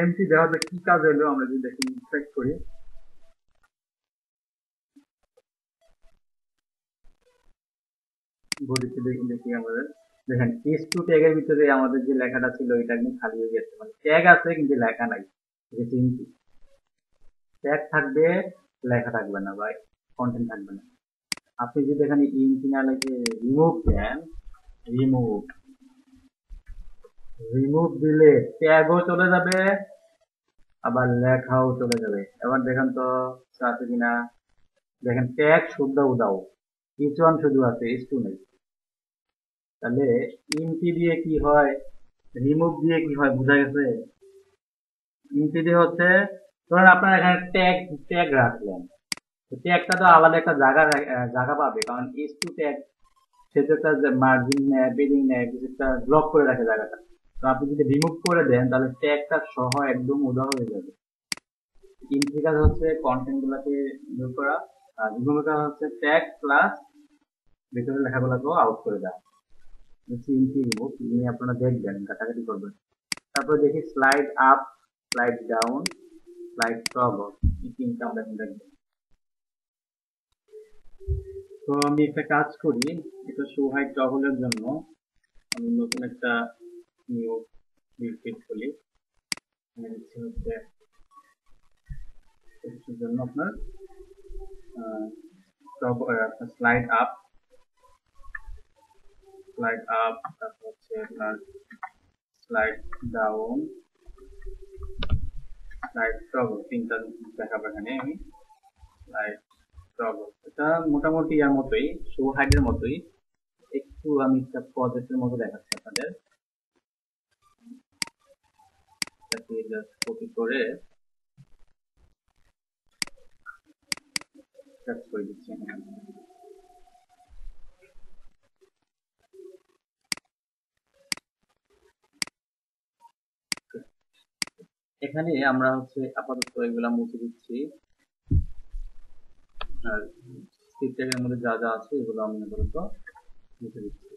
এমটি দেওয়াতে কি কাজ হলো আমরা যদি দেখি চেক করি, বডিতে দেখি আমাদের দেখেন S2 ট্যাগের ভিতরে আমাদের যে লেখাটা ছিল এটা একদম খালি হয়ে গেছে, মানে ট্যাগ আছে কিন্তু লেখা নাই। ট্যাগ থাকবে, লেখা থাকবে না বা কন্টেন্ট থাকবে না। আপনি যদি এখানে ইনটি না লিখে রিমুভ দেন, রিমুভ রিমুভ দিলে ট্যাগও চলে যাবে আবার লেখাও চলে যাবে। এবার দেখেন তো আছে কিনা, দেখেন ট্যাগ শুদ্ধ উদাও, H1 শুধু আছে, H2 নেই। তাহলে ইনটি দিয়ে কি হয়, রিমুভ দিয়ে কি হয় বোঝা গেছে? ইনটি দিয়ে হচ্ছে ধরেন আপনার এখানে ট্যাগ ট্যাগ রাখলেন, ট্যাগটা তো আলাদা একটা জায়গা পাবে, কারণ H2 ট্যাগ সে তো একটা মার্জিন নেয়, পেডিং নেয়, কিছু একটা ব্লক করে রাখে জায়গাটা। তো আপনি যদি রিমুভ করে দেন তাহলে ট্যাগটা সহ একদম উধাও হয়ে যাবে। ইনটি কাজ হচ্ছে কন্টেন্ট গুলাকে দূর করা, আর রিমুভ কাজ হচ্ছে ট্যাগ প্লাস ভিতরে লেখাগুলোকেও আউট করে দেওয়া। ইনটি রিমুভ নিয়ে আপনারা দেখবেন, কাটাকাটি করবেন। তারপরে দেখি slide up, slide down, slide toggle, এই তিনটা আমরা এখন দেখবো। তো আমি একটা কাজ করি, এটা শো হাইড টগলের জন্য আমি নতুন একটা নিউ ক্রিয়েট করি। হচ্ছে এর জন্য আপনার স্লাইড আপ, তারপর হচ্ছে আপনার স্লাইড ডাউন, স্লাইড টগল, তিনটা দেখাবো এখানে আমি। স্লাইড টগল এটা মোটামুটি এর মতোই, শো হাইডের মতোই, একটু আমি একটা প্রজেক্টের মতো দেখাচ্ছি আপনাদের। এটাকে জাস্ট কপি করে পেস্ট করে দিচ্ছি এখানে। এখানে আমরা হচ্ছে আপাতত এগুলা মুছে দিচ্ছি, আর স্ক্রিপ্টের মধ্যে যা যা আছে এগুলো আমি আপাতত মুছে দিচ্ছি।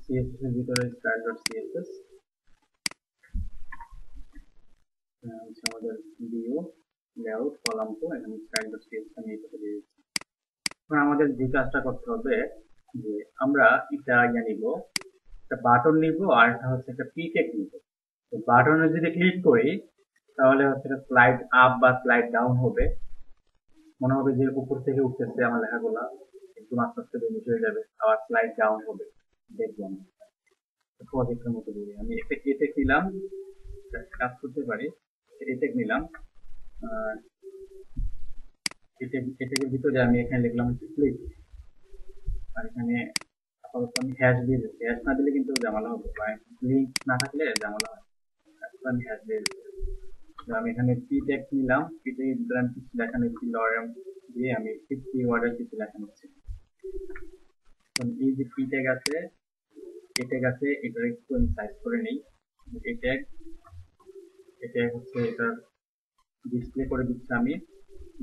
CSS এর ভিতরে style.css হচ্ছে আমাদের ভিউ লেআউট কলাম, তো এখানে style.css আমি এটাকে দিয়ে দিচ্ছি। এখন আমাদের যে কাজটা করতে হবে যে আমরা এটা নিব, একটা বাটন নিব আর এটা হচ্ছে একটা পিটেক নিব। তো বাটনে যদি ক্লিক করি তাহলে হচ্ছে স্লাইড আপ বা স্লাইড ডাউন হবে, মনে হবে যে উপর থেকে উঠতেছে আমার লেখাগুলা, একদম আস্তে আস্তে বেশি হয়ে যাবে। আবার স্লাইড ডাউন হবে, দেখবেন প্রজেক্টের মতো দিয়ে আমি একটা এটেক নিলাম, কাজ করতে পারি। এটেক নিলাম, এটেকের ভিতরে আমি এখানে লিখলাম ক্লিক, আর এখানে আপাতত আমি হ্যাশ দিয়ে দিচ্ছি। হ্যাশ না দিলে কিন্তু ঝামেলা হবে, বা লিঙ্ক না থাকলে ঝামেলা হয়। আমি হ্যাশ দিয়ে দিচ্ছি। আমি এখানে পি ট্যাগ নিলাম, পি ট্যাগ আমি কিছু লেখা নিচ্ছি, লরেম দিয়ে আমি 50 ওয়ার্ডের কিছু লেখা নিচ্ছি। এই যে পি ট্যাগ আছে, এ ট্যাগ আছে, এটার একটু আমি সাইজ করে নিই। এ ট্যাগ হচ্ছে এটা ডিসপ্লে করে দিচ্ছি আমি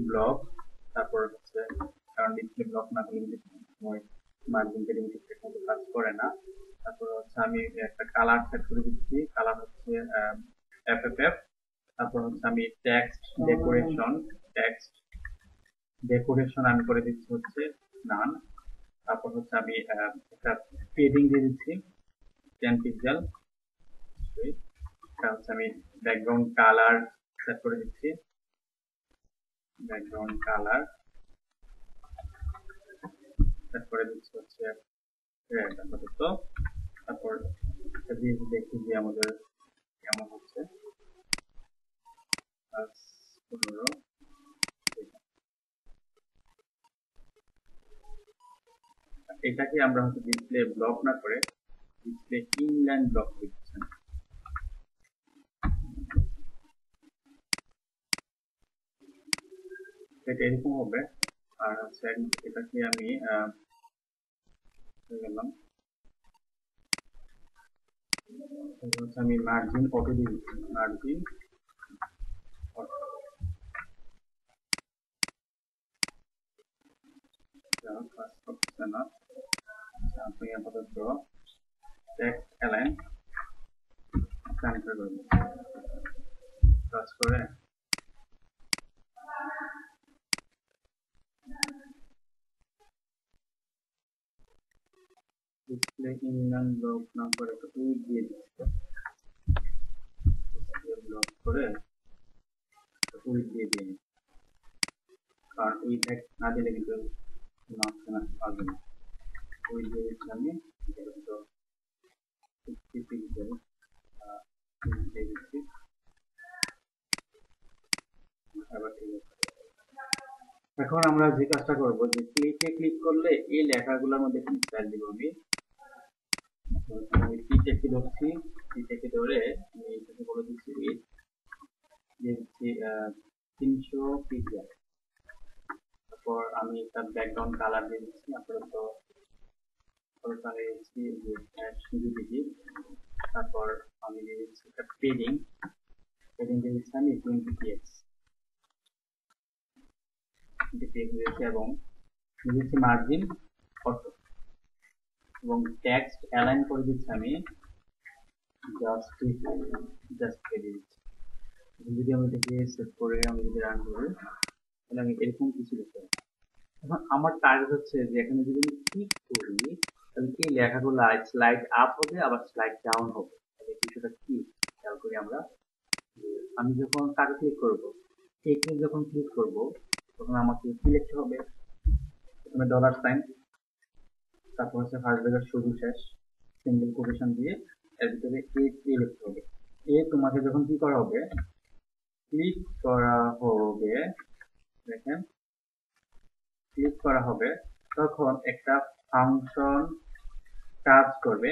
ব্লক, তারপর হচ্ছে কারণ ডিসপ্লে ব্লক না হলে কিন্তু সময় মার্জিন পেডিং ঠিকঠাক মতো কাজ করে না। তারপর হচ্ছে আমি একটা কালার সেট করে দিচ্ছি, কালার হচ্ছে FFF। তারপর হচ্ছে আমি ডেকোরেশন আমি করে দিচ্ছি হচ্ছে নান। তারপর হচ্ছে আমি একটা পেডিং দিয়ে দিচ্ছি 10 পিক্সেল। এটা হচ্ছে আমি ব্যাকগ্রাউন্ড কালার সেট করে দিচ্ছি, ব্যাকগ্রাউন্ড কালার সেট করে দিচ্ছি হচ্ছে রেড আপাতত। তারপর এটা দিয়ে দেখি যে আমাদের কেমন হচ্ছে। 15 এটাকে আমরা হচ্ছে ডিসপ্লে ব্লক না করে ডিসপ্লে ইনলাইন ব্লক দিচ্ছি। এটা এরকম হবে। আর হচ্ছে এটাকে আমি গেলাম, হচ্ছে আমি মার্জিন অটো দিয়ে দিচ্ছি, মার্জিন অটো। কাজ করতেছে না। আপনি আপাতত টেক্সট অ্যালাইন ট্রান্সফার করবেন, কাজ করে ডিসপ্লে ইনলাইন ব্লক না করে একটা উইড দিয়ে দিচ্ছে, ব্লক করে উইড দিয়ে দিন, কারণ উইড না দিলে কিন্তু মাঝখানে পাবে না। উইড দিয়ে দিচ্ছি আমি, তো 60 পিক্সেল দিয়ে দিচ্ছি। আবার ঠিক আছে। এখন আমরা যে কাজটা করব, যে ক্লিক করলে এই লেখাগুলোর মধ্যে স্টাইল দিব আমি। আমি টিকে ধরছি, টিকে ধরে আমি এটাকে বলে দিচ্ছি দিয়ে দিচ্ছি 300 পিক্সেল। তারপর আমি তার ব্যাকগ্রাউন্ড কালার দিয়ে দিচ্ছি, আপাতত তারপর আমি দিয়ে দিচ্ছি একটা পেডিং দিয়ে দিচ্ছি আমি 20 px এবং দিচ্ছি মার্জিন অটো এবং টেক্সট অ্যালাইন করে দিচ্ছি আমি জাস্ট দিয়ে দিচ্ছি। যদি আমি এটাকে সেভ করে আমি যদি রান করি তাহলে আমি এরকম কিছু দেখতে পাবো। এখন আমার টার্গেট হচ্ছে যে এখানে যদি আমি ক্লিক করি তাহলে এই লেখাগুলো স্লাইড আপ হবে আবার স্লাইড ডাউন হবে। তাহলে কিছুটা কি খেয়াল করি আমরা। আমি যখন কাকে ক্লিক করবো, টেক্সটে যখন ক্লিক করব তখন আমাকে কি লিখতে হবে, প্রথমে ডলার সাইন, তারপর হচ্ছে ফার্স্ট ব্র্যাকেট শুরু শেষ সিঙ্গেল কোটেশন দিয়ে এর ভিতরে এ লিখতে হবে। তোমাকে যখন কি করা হবে, ক্লিক করা হবে, দেখেন ক্লিক করা হবে তখন একটা ফাংশন কাজ করবে।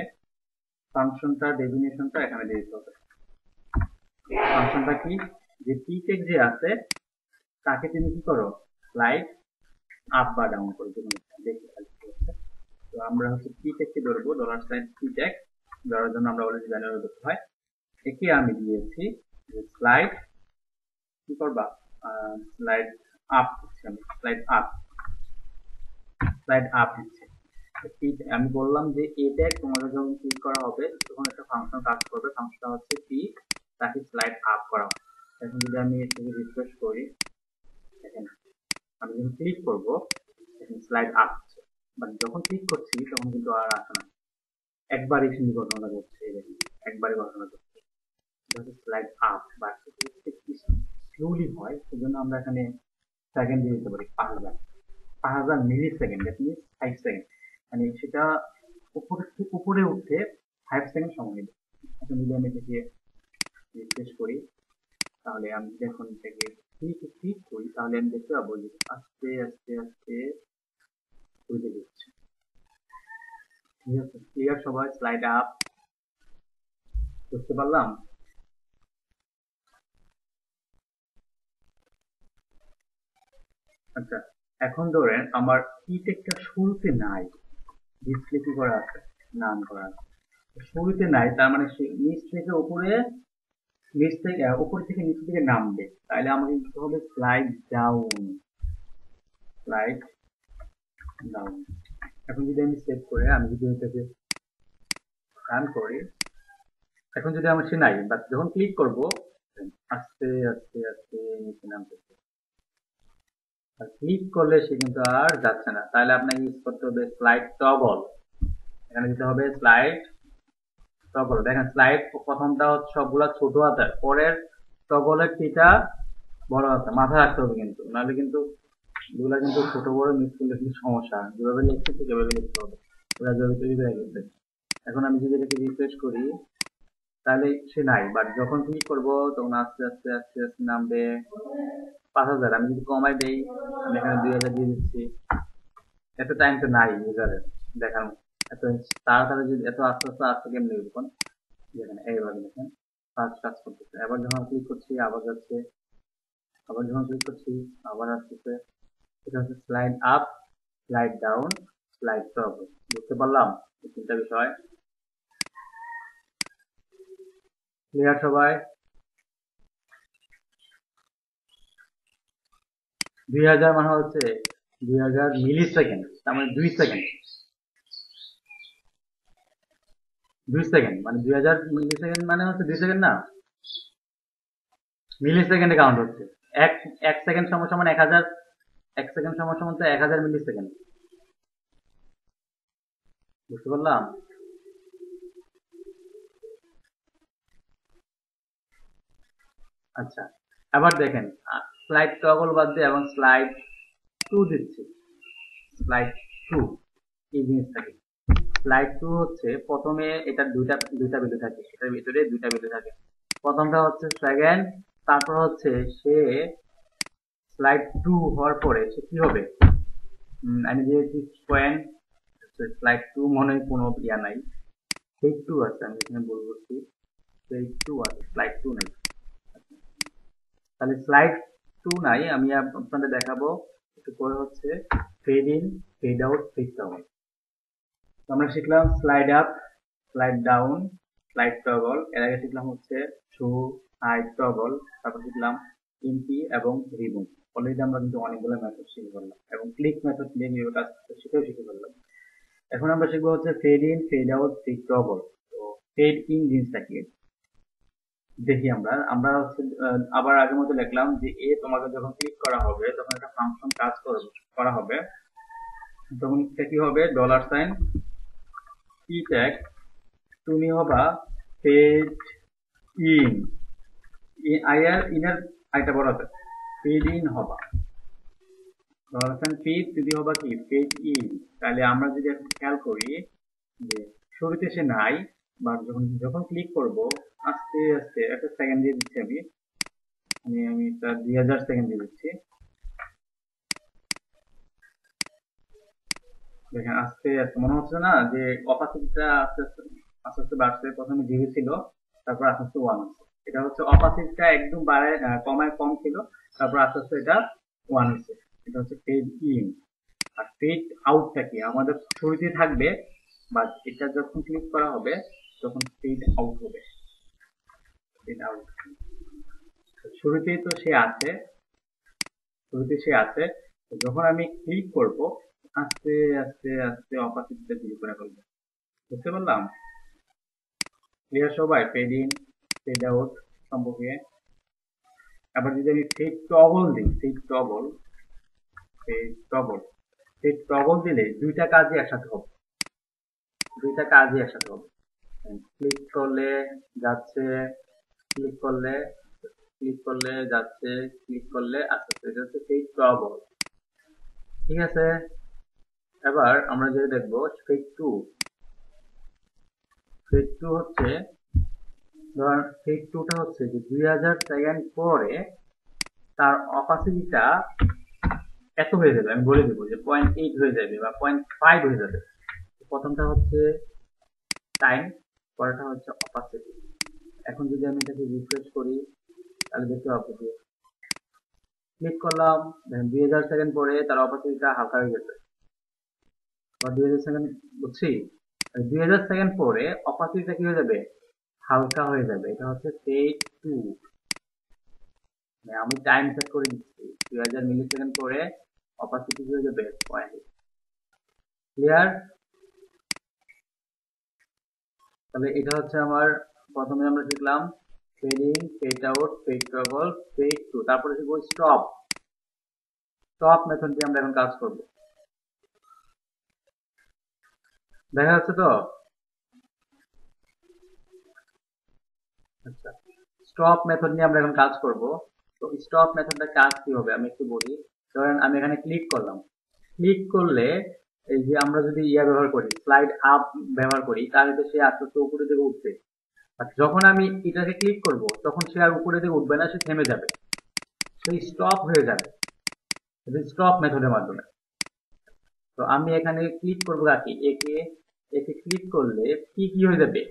ফাংশনটা ডেফিনেশনটা এখানে দিয়ে দিতে হবে। ফাংশনটা কি, যে টেক্সট যে আছে তাকে তুমি কি করো, স্লাইড আপ বা ডাউন করে দেবেন। দেখতে তো আমরা হচ্ছে টেক্সটকে ধরবো ডলার সাইন টেক্সট ধরার জন্য আমরা অলরেডি জানি করতে হয়। একে আমি দিয়েছি স্লাইড কি করবা, স্লাইড আপ দিচ্ছি আমি, স্লাইড আপ দিচ্ছি। আমি বললাম যে এটা তোমাদের যখন ক্লিক করা হবে তখন একটা ফাংশন কাজ করবে, ফাংশনটা হচ্ছে কি, তাকে স্লাইড আপ করা হবে। এখন যদি আমি এটাকে রিফ্রেশ করি, দেখেন আমি যখন ক্লিক করব এখন স্লাইড আপ হচ্ছে, বাট যখন ক্লিক করছি তখন কিন্তু আর আসে না, একবারই কিন্তু ঘটনাটা ঘটছে, একবারই ঘটনা ঘটছে। স্লাইড আপ বা স্লোলি হয়, সেজন্য আমরা এখানে সেকেন্ড দিয়ে দিতে পারি 5000 মিলি সেকেন্ড, দ্যাট মিনস 5 সেকেন্ড, মানে সেটা উপরে উঠতে 5 সেকেন্ড সময় নেবে। এখন যদি আমি এটাকে রিফ্রেশ করি তাহলে আমি যখন এটাকে ক্লিক করি তাহলে আমি দেখতে পাবো যে আস্তে আস্তে আস্তে উঠে যাচ্ছে। ঠিক আছে, ক্লিয়ার সবাই? স্লাইড আপ বুঝতে পারলাম? আচ্ছা, এখন ধরেন আমার টেক্সটটা শুরুতে নাই, ডিসপ্লে কি করা আছে, নাম করা আছে, শুরুতে নাই, তার মানে নিচ থেকে উপরে, নিচ থেকে উপর থেকে নিচ থেকে নামবে, তাহলে আমাকে দিতে হবে স্লাইড ডাউন, স্লাইড ডাউন। এখন যদি আমি সেভ করে আমি যদি এটাকে রান করি, এখন যদি আমার সে নাই, বাট যখন ক্লিক করব আস্তে আস্তে আস্তে নিচে নামতেছে, আর ক্লিক করলে সে কিন্তু আর যাচ্ছে না। তাহলে আপনাকে ইউজ করতে হবে স্লাইড টগল, এখানে দিতে হবে স্লাইড টগল। দেখেন স্লাইড প্রথমটা হচ্ছে সবগুলা ছোট হাতের, পরের টগলের টিটা বড় হাতের, মাথায় রাখতে হবে কিন্তু, নাহলে কিন্তু এগুলা কিন্তু ছোট বড় মিস করলে কিন্তু সমস্যা, যেভাবে লিখতে সেভাবে লিখতে হবে, ওরা যেভাবে তৈরি করে গেছে। এখন আমি যদি এটাকে রিফ্রেশ করি তাহলে সে নাই, বাট যখন ক্লিক করবো তখন আস্তে আস্তে আস্তে আস্তে নামবে 5000। আমি যদি কমাই দেই, আমি এখানে 2000 দিয়ে দিচ্ছি, এত টাইম তো নাই ইউজারের দেখার, এত তাড়াতাড়ি যদি এত আস্তে আস্তে আস্তে কেমনি দেখুন, দেখেন এইভাবে দেখেন ফার্স্ট কাজ করতেছে। এবার যখন ক্লিক করছি আবার যাচ্ছে, আবার যখন ক্লিক করছি আবার আসতেছে। এটা হচ্ছে slide up, slide down, slide top. বুঝতে পারলাম এই তিনটা বিষয়? ক্লিয়ার সবাই? 2000 মানে হচ্ছে 2000 মিলি সেকেন্ড, তার মানে 2 সেকেন্ড, 2 সেকেন্ড মানে 2000 মিলি সেকেন্ড মানে হচ্ছে 2 সেকেন্ড না, মিলি সেকেন্ডে কাউন্ট হচ্ছে। এক এক সেকেন্ড সমান সমান 1000, 1 সেকেন্ড সমান সমান তো 1000 মিলি সেকেন্ড। বুঝতে পারলাম? আচ্ছা, আবার দেখেন, স্লাইড টগল বাদ দিয়ে এবং স্লাইড টু দিচ্ছি। স্লাইড টু এই জিনিসটাকে, স্লাইড টু হচ্ছে প্রথমে এটা দুইটা দুইটা ভ্যালু থাকে, এটার ভিতরে দুইটা ভ্যালু থাকে। প্রথমটা হচ্ছে সেকেন্ড, তারপর হচ্ছে সে স্লাইড টু হওয়ার পরে সে কি হবে, আমি দিয়েছি পয়েন্ট, স্লাইড টু মনে হয় কোনো ইয়া নাই, স্লাইড টু আছে, আমি এখানে বলে বলছি স্লাইড টু আছে, স্লাইড টু নাই। তাহলে স্লাইড টু নাই, আমি আপনাদের দেখাবো একটু পরে হচ্ছে fade in, fade out, fade toggle. আমরা শিখলাম slide up, slide down, slide toggle, এর আগে শিখলাম হচ্ছে শো, হাইড, টগল, তারপর শিখলাম ইনটি এবং রিমুভ। অলরেডি আমরা কিন্তু অনেকগুলো মেথড শিখে ফেললাম এবং ক্লিক মেথড দিয়ে কিভাবে কাজ করতে সেটাও শিখে ফেললাম। এখন আমরা শিখবো হচ্ছে fade in, fade out, fade toggle. তো ফেড ইন জিনিসটা কি দেখি আমরা আমরা হচ্ছে আবার আগের মতো লিখলাম যে তোমাকে যখন ক্লিক করা হবে তখন একটা ফাংশন কাজ করা হবে, তখন এটা কি হবে, $, কি ট্যাগ, তুমি হবা ফেড ইন, ইনার আইটা বড় হবে, ফেড ইন হবা, ফেড যদি হবা কি ফেড ইন। তাহলে আমরা যদি এখন খেয়াল করি যে শুরুতে সে নাই, বা যখন যখন ক্লিক করব আস্তে আস্তে একটা সেকেন্ড দিয়ে দিচ্ছি, আমি তার 2000 সেকেন্ড দিয়ে দিচ্ছি। দেখেন আস্তে আস্তে মনে হচ্ছে না যে অপাসিটিটা আস্তে আস্তে আস্তে আস্তে বাড়ছে, প্রথমে 0 ছিল, তারপর আস্তে আস্তে 1 হচ্ছে। এটা হচ্ছে অপাসিটিটা একদম বাড়ায় কমায় কম ছিল, তারপর আস্তে আস্তে এটা 1 হচ্ছে। এটা হচ্ছে ফেড ইন। আর ফেড আউটটা কি আমাদের শুরুতে থাকবে, বাট এটা যখন ক্লিক করা হবে তখন ফেড আউট হবে। ফেড আউট শুরুতেই তো সে আছে, শুরুতে সে আছে, যখন আমি ক্লিক করব আস্তে আস্তে আস্তে অপাসিটিটা শুরু করে ফেলবো। বুঝতে পারলাম? ক্লিয়ার সবাই ফেড ইন, ফেড আউট সম্পর্কে? আবার যদি আমি ফেড টগল দিই, fade toggle, fade toggle, fade toggle দিলে দুইটা কাজই একসাথে হবে, দুইটা কাজই একসাথে হবে। ক্লিক করলে যাচ্ছে, ক্লিক করলে, ক্লিক করলে যাচ্ছে, ক্লিক করলে আসছে, এটা হচ্ছে ফেড টগল। ঠিক আছে, এবার আমরা যেটা দেখবো ফেড টু। ফেড টু হচ্ছে, ধরেন ফেড টুটা হচ্ছে যে 2000 সেকেন্ড পরে তার অপাসিটিটা এত হয়ে যাবে, আমি বলে দেবো যে 0.8 হয়ে যাবে বা 0.5 হয়ে যাবে। প্রথমটা হচ্ছে টাইম, পরেরটা হচ্ছে অপাসিটি। এখন যদি আমি এটাকে রিফ্রেশ করি তাহলে দেখতে পাবো যে ক্লিক করলাম, দেখেন 2000 সেকেন্ড পরে তার অপাসিটিটা হালকা হয়ে গেছে, বা 2000 সেকেন্ড, বুঝছি 2000 সেকেন্ড পরে অপাসিটিটা কি হয়ে যাবে, হালকা হয়ে যাবে। এটা হচ্ছে ফেড টু। আমি টাইম সেট করে দিচ্ছি 2000 মিলি সেকেন্ড পরে অপাসিটি হয়ে যাবে 0.8। ক্লিয়ার? তাহলে এটা হচ্ছে আমার, প্রথমে আমরা শিখলাম fade in, fade out, fade toggle, fade to, তারপরে শিখবো স্টপ। স্টপ মেথড দিয়ে আমরা এখন কাজ করব। দেখা যাচ্ছে তো? আচ্ছা, স্টপ মেথড নিয়ে আমরা এখন কাজ করব। তো স্টপ মেথডটা কাজ কি হবে আমি একটু বলি। ধরেন আমি এখানে ক্লিক করলাম, ক্লিক করলে এই যে আমরা যদি ইয়া ব্যবহার করি, স্লাইড আপ ব্যবহার করি, তাহলে তো সে আস্তে আস্তে উপরে দিকে উঠবে। আর যখন আমি এটাকে ক্লিক করব তখন সে আর উপরে দিকে উঠবে না, সে থেমে যাবে, সেই স্টপ হয়ে যাবে স্টপ মেথডের মাধ্যমে। তো আমি এখানে ক্লিক করবো কাকে, একে, একে ক্লিক করলে পি কি হয়ে যাবে,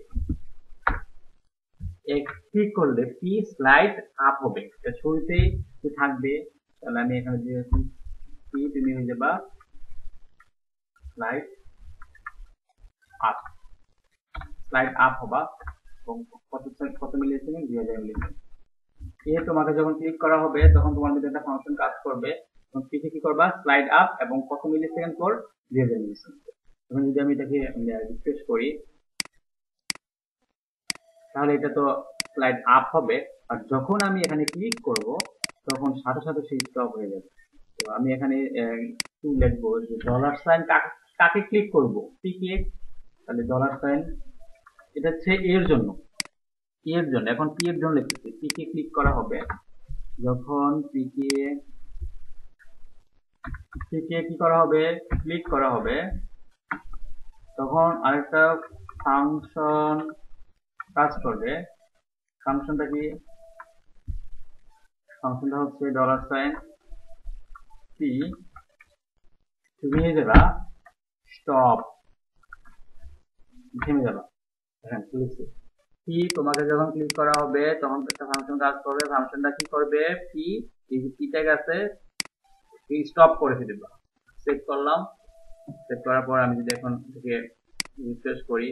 ক্লিক করলে পি স্লাইড আপ হবে, এটা শুরুতেই থাকবে। তাহলে আমি এখানে যে পি, তুমি হয়ে যাবা স্লাইড আপ, স্লাইড আপ হবা। এবং কত মিলি সেকেন্ড, 2000 মিলি সেকেন্ড। তোমাকে যখন ক্লিক করা হবে তখন তোমার মধ্যে একটা ফাংশন কাজ করবে, পিকে কি করবা, স্লাইড আপ এবং কত মিলি সেকেন্ড পর 2000 মিলি সেকেন্ড। এখন যদি আমি এটাকে রিফ্রেশ করি তাহলে এটা তো স্লাইড আপ হবে, আর যখন আমি এখানে ক্লিক করব তখন সাথে সাথে সেই স্টপ হয়ে যাবে। তো আমি এখানে একটু লিখবো যে ডলার সাইন কাকে ক্লিক করব, পিকে, তাহলে ডলার সাইন এটা হচ্ছে এর জন্য, এর জন্য এখন পি এর জন্য লিখতেছি, পিকে ক্লিক করা হবে যখন পিকে কি করা হবে, ক্লিক করা হবে, তখন আরেকটা ফাংশন কাজ করবে। ফাংশনটা কি, ফাংশনটা হচ্ছে ডলার সাইন পি, তুমি নিয়ে যাবা স্টপ, থেমে যাবা। হ্যাঁ লিখছি পি, তোমাকে যখন ক্লিক করা হবে তখন একটা ফাংশন কাজ করবে, ফাংশনটা কি করবে, পি, এই যে পি ট্যাগ আছে স্টপ করে দিবা। সেভ করলাম, সেভ করার পর আমি যদি এখন থেকে রিফ্রেশ করি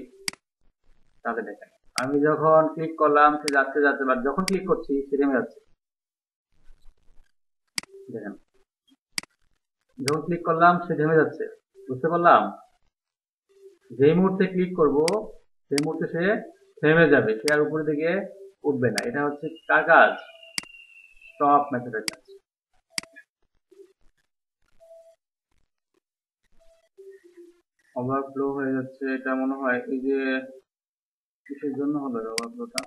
তাহলে দেখেন আমি যখন ক্লিক করলাম সে যাচ্ছে যাচ্ছে, বাট যখন ক্লিক করছি সে থেমে যাচ্ছে। দেখেন যখন ক্লিক করলাম সে থেমে যাচ্ছে, বুঝতে পারলাম। যেই মুহূর্তে ক্লিক করব সেই মুহূর্তে সে থেমে যাবে, সে আর উপরের দিকে উঠবে না। এটা হচ্ছে কার কাজ, স্টপ মেথডের কাজ। ওভারফ্লো হয়ে যাচ্ছে, এটা মনে হয় এই যে কিসের জন্য হবে ওভারফ্লোটা,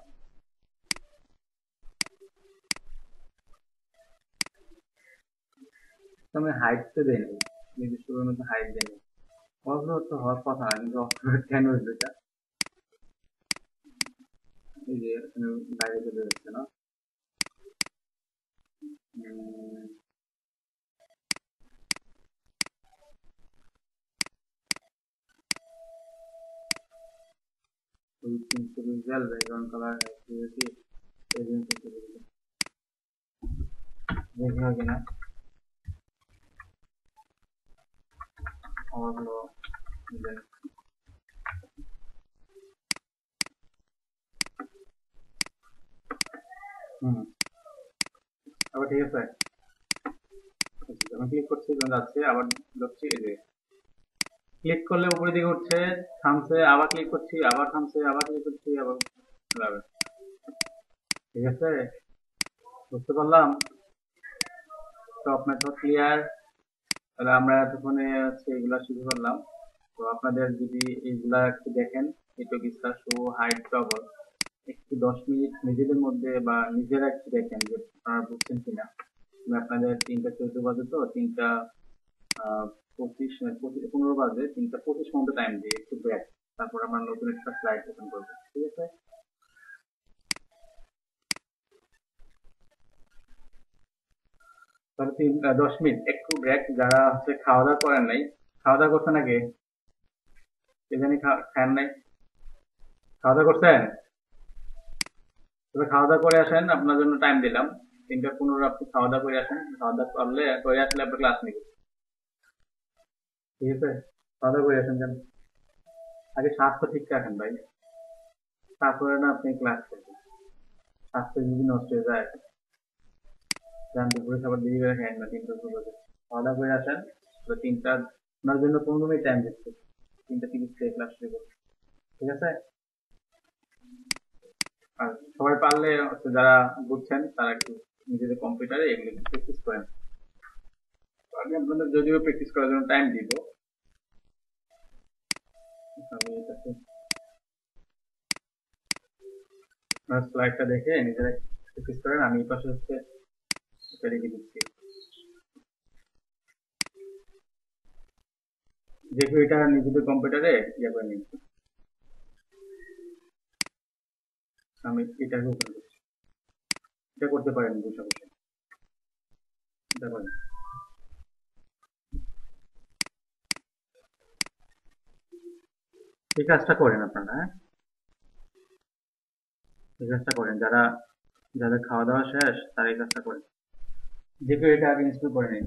আমি হাইট তো দেয়নি, নির্দিষ্ট মধ্যে হাইট দেয়নি। ওভারফ্লো তো হওয়ার কথা না, কিন্তু ওভারফ্লো কেন হইলো এটা, এই যে এখানে বাইরে চলে যাচ্ছে না। visual background color activity देखा कि ना overflow আবার ঠিক আছে, যখন ক্লিক করছি তখন যাচ্ছে, আবার যাচ্ছি, এই যে ক্লিক করলে উপরের দিকে উঠছে, থামছে, আবার ক্লিক করছি, আবার থামছে, আবার ক্লিক করছি, আবার যাবে। ঠিক আছে, বুঝতে পারলাম। Stop method clear. তাহলে আমরা এতক্ষণে হচ্ছে এগুলা শিখে ফেললাম। তো আপনাদের যদি এইগুলা একটু দেখেন, একটু বিস্তার শো হাইট টগল একটু 10 মিনিট নিজেদের মধ্যে বা নিজেরা একটু দেখেন যে আপনারা বুঝছেন কিনা। আমি আপনাদের 3টা 14 বাজে, তো 3টা 15 বাজে, 3টা 25 মতো টাইম দিয়ে একটু ব্রেক, তারপর আমরা নতুন একটা স্লাইড ওপেন করবো, ঠিক আছে। তাহলে 10 মিনিট একটু ব্রেক, যারা হচ্ছে খাওয়া দাওয়া করেন নাই, খাওয়া দাওয়া করছে নাকি, কে জানি খান নাই, খাওয়া দাওয়া করছেন, তবে খাওয়া দাওয়া করে আসেন, আপনার জন্য টাইম দিলাম 3টা 15 আপনি খাওয়া দাওয়া করে আসেন, খাওয়া দাওয়া করলে করে আসলে আপনার ক্লাস নিব, ঠিক আছে। খাওয়া দাওয়া করে আসেন, যেন আগে স্বাস্থ্য ঠিক রাখেন ভাই, তারপরে না আপনি ক্লাস করবেন, স্বাস্থ্য যদি নষ্ট হয়ে যায়। যান দুপুরে খাবার দেরি করে খাই না, 3টা 2 বাজে, খাওয়া দাওয়া করে আসেন। তো 3টা, আপনার জন্য 15 মিনিট টাইম দিচ্ছে, 3টা 30 থেকে ক্লাস শুরু করবো, ঠিক আছে। আর সবাই পারলে হচ্ছে যারা বুঝছেন তারা একটু নিজেদের কম্পিউটারে এগুলো প্র্যাকটিস করেন। আমি আপনাদের যদিও প্র্যাকটিস করার জন্য টাইম দিব, আমি এটাকে স্লাইডটা দেখে নিজেরা প্র্যাকটিস করেন, আমি এই পাশে হচ্ছে এটা রেখে দিচ্ছি, যেহেতু এটা নিজেদের কম্পিউটারে ইয়ে করে নিচ্ছি, আমি এটাকে ওপেন করছি। এটা করতে পারেন বসে বসে, এটা করেন। এই কাজটা করেন আপনারা, হ্যাঁ এই কাজটা করেন, যারা যাদের খাওয়া দাওয়া শেষ তারা এই কাজটা করেন, যেহেতু এটা আগে ইনস্টল করে নিন।